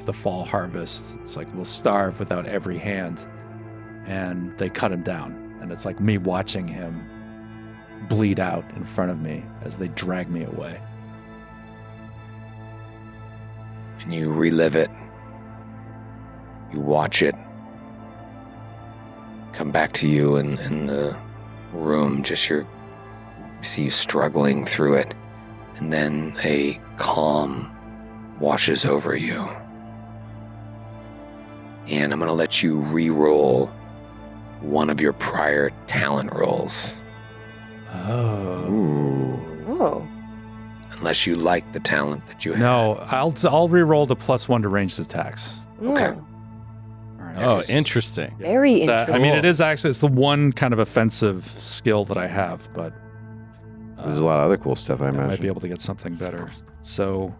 the fall harvest. It's like, we'll starve without every hand. And they cut him down, and it's like me watching him bleed out in front of me as they drag me away. And you relive it. You watch it come back to you in the room. You see you struggling through it, and then a calm washes over you. and I'm going to let you re-roll one of your prior talent rolls. Oh. Unless you like the talent that you have. No, I'll re-roll the +1 to ranged attacks. Okay. Oh. All right. Oh, interesting. Very So, interesting. I mean, it's the one kind of offensive skill that I have, but There's a lot of other cool stuff, I I might be imagine. able to get something better. So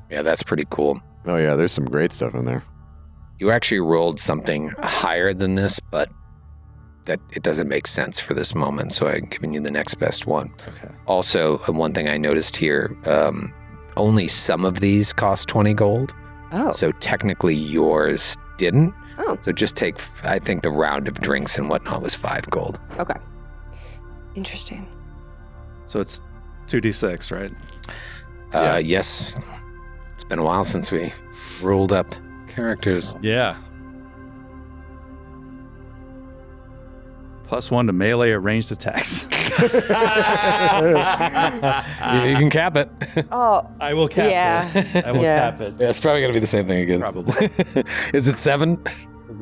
Yeah, that's pretty cool. Oh, yeah, there's some great stuff in there. You actually rolled something higher than this, but that it doesn't make sense for this moment, so I'm giving you the next best one. okay. Also, one thing I noticed here, only some of these cost 20 gold. Oh. So technically yours didn't. Oh. So just take, I think the round of drinks and whatnot was 5 gold. Okay. Interesting. So it's 2d6, right? Yes. It's been a while since we rolled up characters. Yeah. +1 to melee or ranged attacks. You can cap it. Oh. I will cap Yeah. this. I will Yeah. cap it. Yeah, it's probably going to be the same thing again. Probably. Is it 7?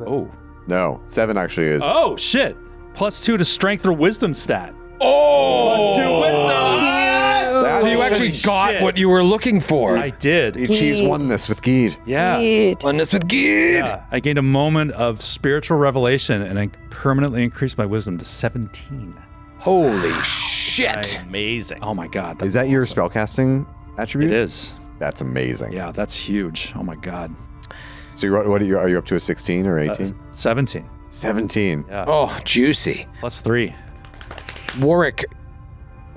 Oh. No, 7 actually is. Oh, shit. +2 to strength or wisdom stat. Oh! +2 wisdom. So you actually got what you were looking for. I did. He achieves Geed. oneness with Geed. Yeah. Oneness with Geed. Yeah. I gained a moment of spiritual revelation and I permanently increased my wisdom to 17. Holy shit. Amazing. Oh my god. Is that your awesome. spellcasting attribute? It is. That's amazing. Yeah, that's huge. Oh my god. So what are you up to a 16 or 18? 17. 17. Yeah. Oh, juicy. +3. Warwick,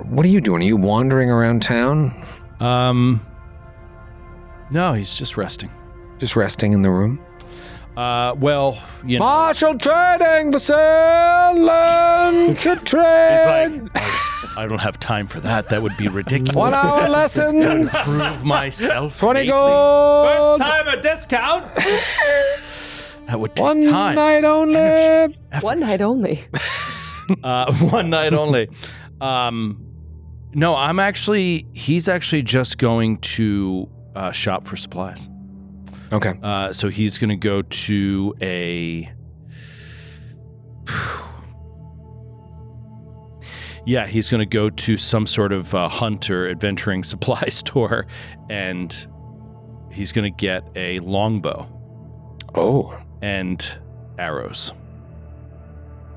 what are you doing? Are you wandering around town? No, he's just resting. Just resting in the room? Well, you know, Paschall trading for sale and to trade. he's like, I don't have time for that. That would be ridiculous. 1 hour lessons. Prove myself. 20 lately. gold. time a discount. That would take One time. night only. Energy, One night only. one night only. No, he's actually just going to shop for supplies. Okay. So he's going to go to he's going to go to some sort of hunter adventuring supply store, and he's going to get a longbow Oh, and arrows.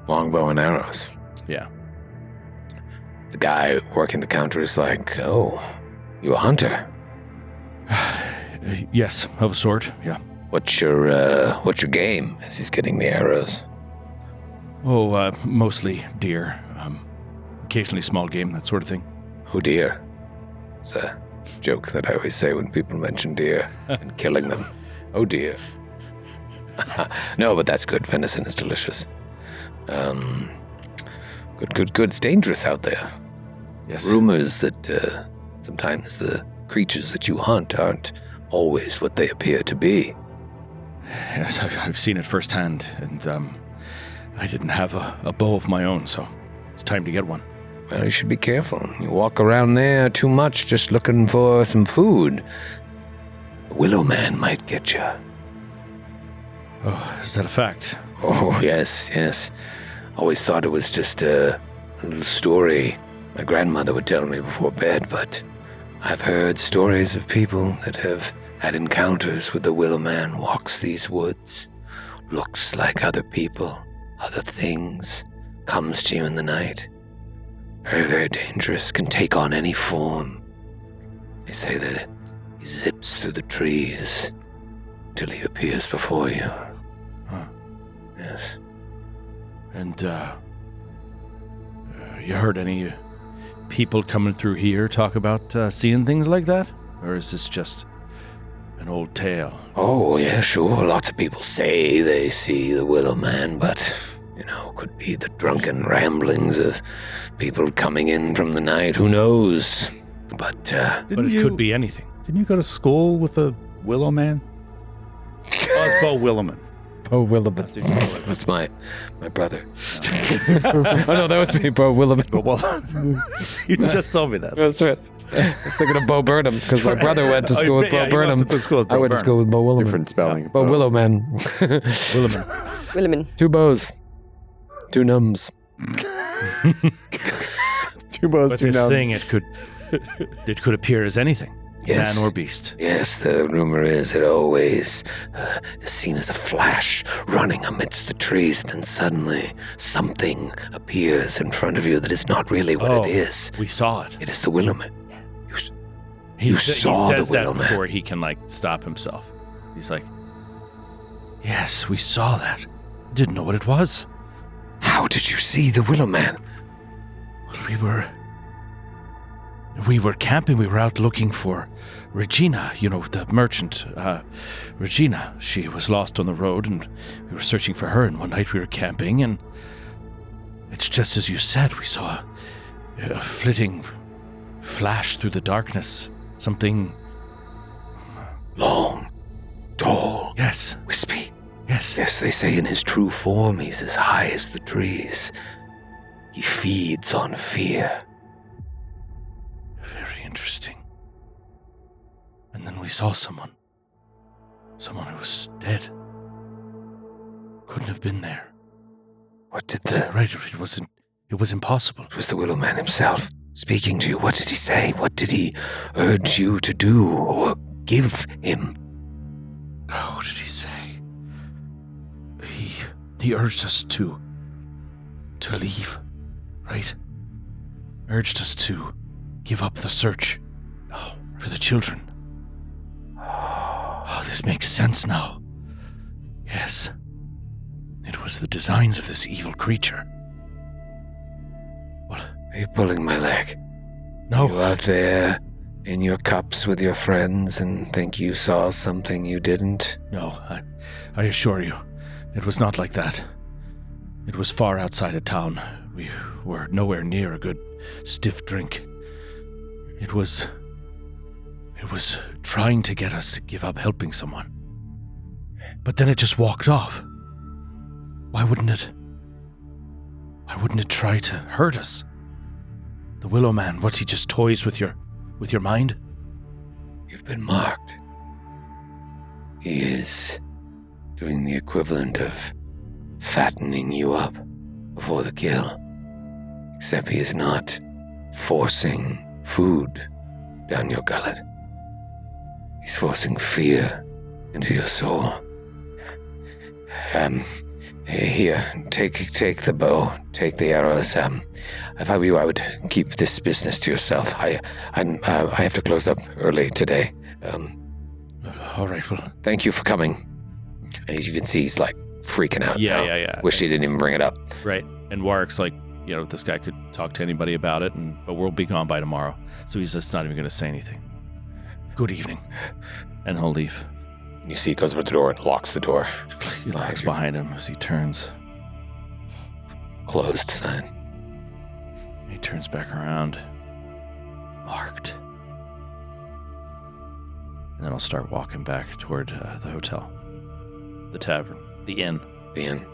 longbow and arrows. Yeah. The guy working the counter is like, oh, you a hunter? Yes, of a sort. Yeah. What's your game as he's getting the arrows? Oh, mostly deer. Occasionally small game, that sort of thing. Oh dear. It's a joke that I always say when people mention deer and killing them. Oh dear. No, but that's good. Venison is delicious. Good. It's dangerous out there. Yes. Rumors that sometimes the creatures that you hunt aren't always what they appear to be. Yes, I've seen it firsthand, and I didn't have a bow of my own, so it's time to get one. Well, you should be careful. You walk around there too much just looking for some food. The Willow Man might get you. Oh, is that a fact? Oh, yes. Always thought it was just a little story my grandmother would tell me before bed, but I've heard stories of people that have had encounters with the Willow Man, walks these woods, looks like other people, other things, comes to you in the night. Very, very dangerous, can take on any form. They say that he zips through the trees till he appears before you. Huh. Yes. And you heard any people coming through here talk about seeing things like that? Or is this just an old tale? Oh, yeah, sure. Lots of people say they see the Willow Man, but, could be the drunken ramblings of people coming in from the night. Who knows? But Could be anything. Didn't you go to school with a Willow Man? Oh, it's Bo Willerman. Bo Williman. That's my brother. Oh no, that was me, Bo Williman. You just told me that. That's right. I was thinking of Bo Burnham because my brother went to school with Bo Burnham. I went to school with Bo Williman. Different spelling. Bo Willowman. Williman. 2 bows. 2 nums. 2 bows, But 2 this nuns. thing, it could appear as anything. Yes. Man or beast. Yes, the rumor is it always is seen as a flash running amidst the trees, then suddenly something appears in front of you that is not really what it is. We saw it. It is the Willowman. He saw the says that Willowman. before he can stop himself. He's like, yes, we saw that. I didn't know what it was. How did you see the Willowman? Well, we were camping. We were out looking for Regina, the merchant. Regina, she was lost on the road, and we were searching for her. And one night we were camping, and it's just as you said. We saw a flitting flash through the darkness. Something Long, tall, Yes. wispy. Yes. Yes, they say in his true form he's as high as the trees. He feeds on fear. Very interesting. And then we saw someone who was dead. Couldn't have been there. What did the... Right, it was impossible. It was the Willowman himself speaking to you. What did he say? What did he urge you to do or give him? What did he say? He urged us to leave, right? Urged us to give up the search for the children. Oh, this makes sense now. Yes. It was the designs of this evil creature. What? Are you pulling my leg? No. You out there in your cups with your friends and think you saw something you didn't? No, I assure you, it was not like that. It was far outside of town. We were nowhere near a good stiff drink. It was trying to get us to give up helping someone. But then it just walked off. Why wouldn't it try to hurt us? The Willow Man, what, he just toys with your mind? You've been marked. He is doing the equivalent of fattening you up before the kill. Except he is not forcing food down your gullet. He's forcing fear into your soul. Here, take the bow, take the arrows. If I were you, I would keep this business to yourself. I have to close up early today. All right, well. Thank you for coming. And as you can see, he's freaking out. Yeah. Wish he didn't even bring it up. Right. And Warwick's this guy could talk to anybody about it, but we'll be gone by tomorrow. So he's just not even going to say anything. Good evening. And he'll leave. You see he goes up to the door and locks the door. He locks behind him as he turns. Closed sign. He turns back around. Marked. And then I'll start walking back toward the hotel. The tavern. The inn. The inn.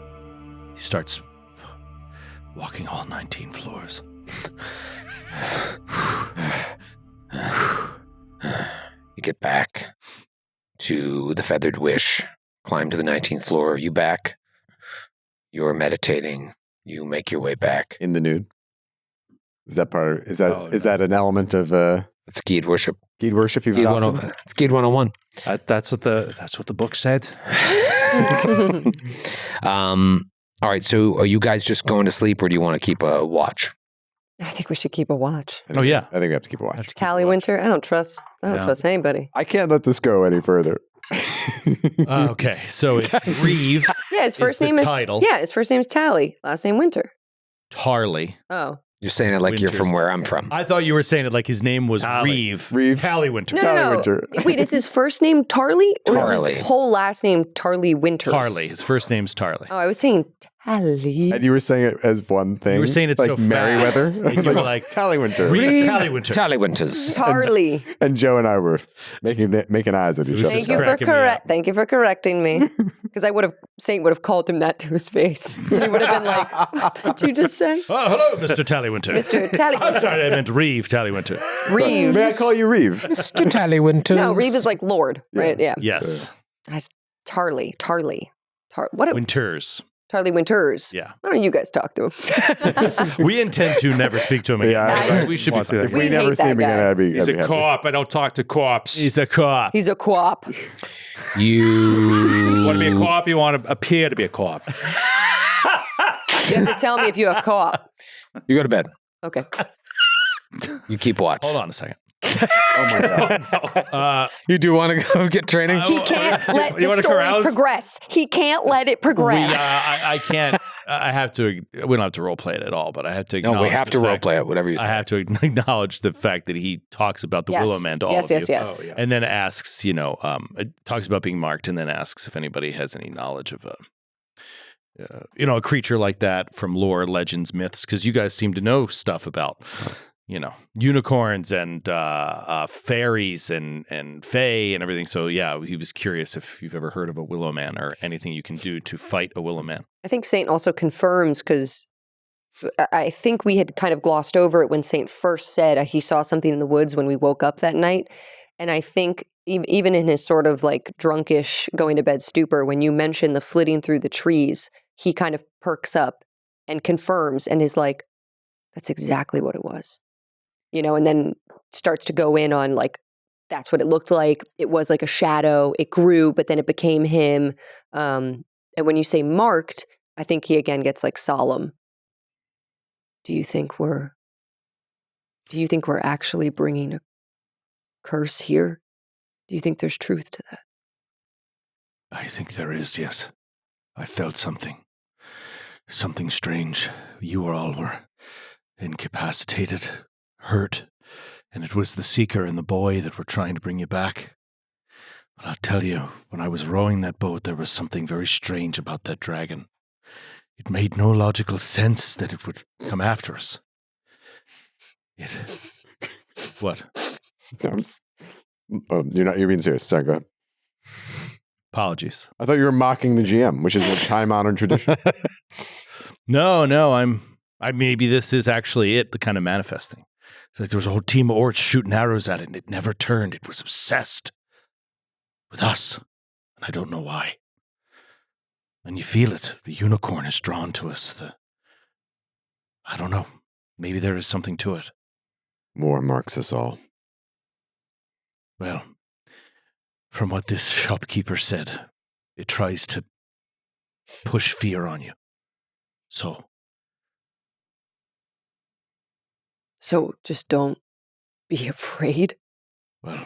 He starts walking all 19 floors. You get back to the Feathered Wish, climb to the 19th floor. You back. You're meditating. You make your way back. In the nude. Is that part? Is that an element of It's Geed worship. Geed worship you've adopted? It's Geed 101. That's what the book said. All right, so are you guys just going to sleep, or do you want to keep a watch? I think we should keep a watch. Oh, yeah. I think we have to keep a watch. Tally Winter, I don't trust anybody. I can't let this go any further. Okay, so it's Reeve. Yeah, his first name is title. Yeah, his first name's Tally, last name Winter. Tarley. Oh. You're saying it like Winter's. you're from where I'm from. I thought you were saying it like his name was Tally. Reeve. Tally Winter. No. Winter. Wait, is his first name Tarley? Or is Tarley. his whole last name Tarley Winters? Tarley. His first name's Tarley. Oh, I was saying Tally. And you were saying it as one thing. You were saying it like so Merriweather. fast. You were like, Tally Winter. Reeve Tally Winter. Tally Winters. Tarley. And Joe and I were making eyes at each other. Thank you for correcting me. Because Because Saint would have called him that to his face. And he would have been like, what did you just say? Oh, hello, Mr. Tallywinter. Mr. Tallywinter. I'm sorry, I meant Reeve Tallywinter. Reeve. May I call you Reeve? Mr. Tallywinter. No, Reeve is like Lord, right? Yeah. Yes. That's Tarly. What a Winters. Tarly Winters. Yeah. Why don't you guys talk to him? We intend to never speak to him again. Yeah, we should be If We we never hate see him that again, guy. I'd be He's I'd a be happy. co-op. I don't talk to co-ops. He's a co-op. He's a co-op. You want to be a co-op? You want to appear to be a co-op? You have to tell me if you're a co-op. You go to bed. Okay. You keep watch. Hold on a second. Oh my god. You do want to go get training? He can't let You the wanna story carouse? progress. He can't let it progress. I can't. I have to. We don't have to role play it at all, but I have to. No, we acknowledge have the to role fact- play it, whatever you say. I have to acknowledge the fact that he talks about the Yes. Willow Man to all Yes, of yes, you. yes. Oh, yeah. And then asks, talks about being marked, and then asks if anybody has any knowledge of a creature like that from lore, legends, myths, because you guys seem to know stuff about, unicorns and fairies and fae and everything. So yeah, he was curious if you've ever heard of a Willow Man or anything you can do to fight a Willow Man. I think Saint also confirms because I think we had kind of glossed over it when Saint first said he saw something in the woods when we woke up that night. And I think even in his sort of like drunkish going to bed stupor, when you mention the flitting through the trees, he kind of perks up and confirms and is like, that's exactly what it was. And then starts to go in on like, that's what it looked like. It was like a shadow. It grew, but then it became him. And when you say marked, I think he again gets like solemn. Do you think we're actually bringing a curse here? Do you think there's truth to that? I think there is, yes. I felt something. Something strange. You all were incapacitated, hurt, and it was the Seeker and the boy that were trying to bring you back. But I'll tell you, when I was rowing that boat, there was something very strange about that dragon. It made no logical sense that it would come after us. What? You're being serious. Sorry, go ahead. Apologies. I thought you were mocking the GM, which is a time-honored tradition. No, maybe this is actually it, the kind of manifesting. It's like there was a whole team of orcs shooting arrows at it, and it never turned. It was obsessed with us, and I don't know why. And you feel it. The unicorn is drawn to us. I don't know. Maybe there is something to it. War marks us all. Well, from what this shopkeeper said, it tries to push fear on you. So just don't be afraid. well,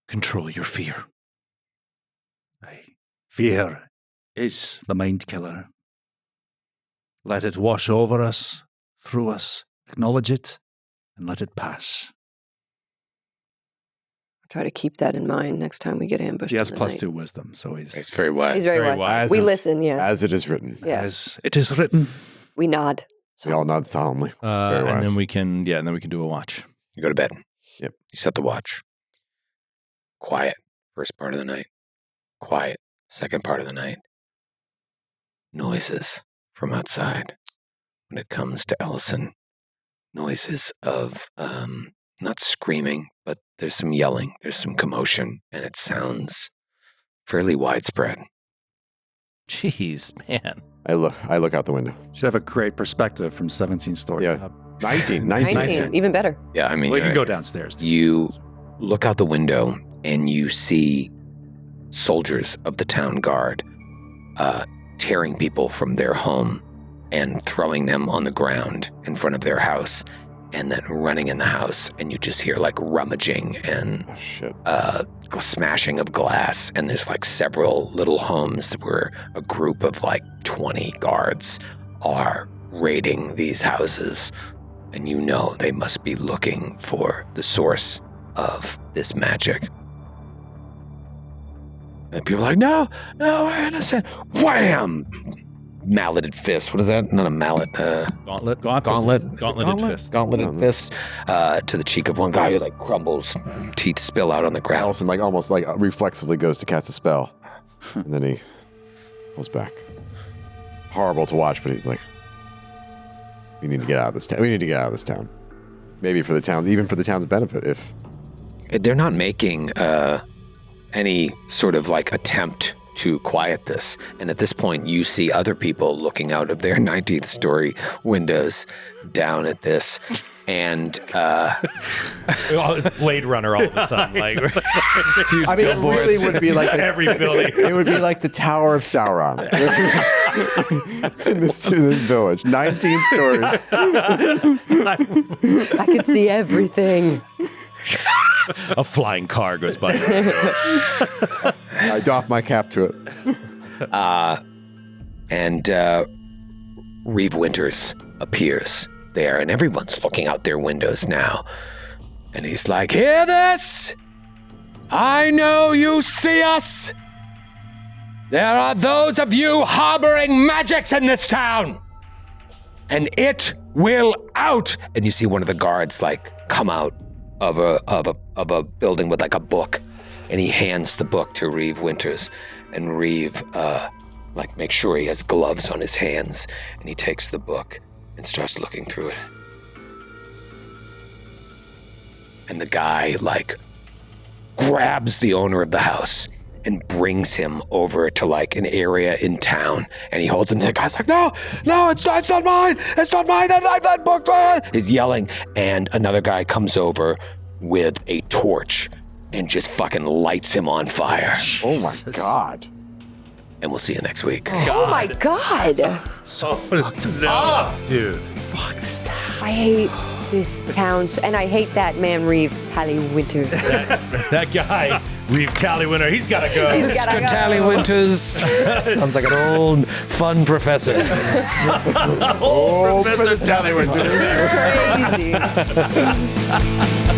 control your fear. Fear is the mind killer. Let it wash over us, through us, acknowledge it, and let it pass. I'll try to keep that in mind next time we get ambushed. He has in the night. +2 wisdom, so he's very wise. He's very wise. We listen, yeah. As it is written. Yeah. as it is written. We nod. We all nod solemnly. Very And wise. then we can do a watch. You go to bed. Yep. You set the watch. Quiet. First part of the night. Quiet. Second part of the night. Noises from outside. When it comes to Ellison, noises of not screaming, but there's some yelling, there's some commotion, and it sounds fairly widespread. Jeez, man. I look out the window. Should have a great perspective from 17 stories. Yeah. up. 19. 19. Even better. Yeah, I mean, Well, you can go downstairs. You look out the window and you see soldiers of the town guard tearing people from their home and throwing them on the ground in front of their house, and then running in the house, and you just hear like rummaging and smashing of glass, and there's like several little homes where a group of like 20 guards are raiding these houses, and you know they must be looking for the source of this magic. And people are like, no, we're innocent. Wham! Malleted fist. What is that? Not a mallet. Gauntleted fist. Gauntleted fist to the cheek of one guy who like crumbles, teeth spill out on the ground. Allison almost reflexively goes to cast a spell. And then he pulls back. Horrible to watch, but he's like, we need to get out of this town. We need to get out of this town. Maybe for the town, even for the town's benefit, if... They're not making any sort of like attempt to quiet this. And at this point, you see other people looking out of their 19th story windows down at this. And It's Blade Runner all of a sudden. Like, I mean, it really would be like every building. It would be like the Tower of Sauron. It's in this village, 19 stories. I can see everything. A flying car goes by. I doff my cap to it. And Reeve Winters appears there, and everyone's looking out their windows now. And he's like, hear this? I know you see us. There are those of you harboring magics in this town. And it will out. And you see one of the guards like come out of a building with like a book. And he hands the book to Reeve Winters. And Reeve makes sure he has gloves on his hands. And he takes the book and starts looking through it. And the guy, grabs the owner of the house and brings him over to, an area in town. And he holds him, and the guy's like, no, it's not mine! It's not mine! That book! He's yelling, and another guy comes over with a torch and just fucking lights him on fire. Oh my God. And we'll see you next week. Oh my God. Dude. Fuck this town. I hate this town, and I hate that man, Reeve Tally Winters. That guy, Reeve Tallywinter, he's got to go. Mr. Tally Winters. Sounds like an old, fun professor. Professor Tallywinter. He's crazy.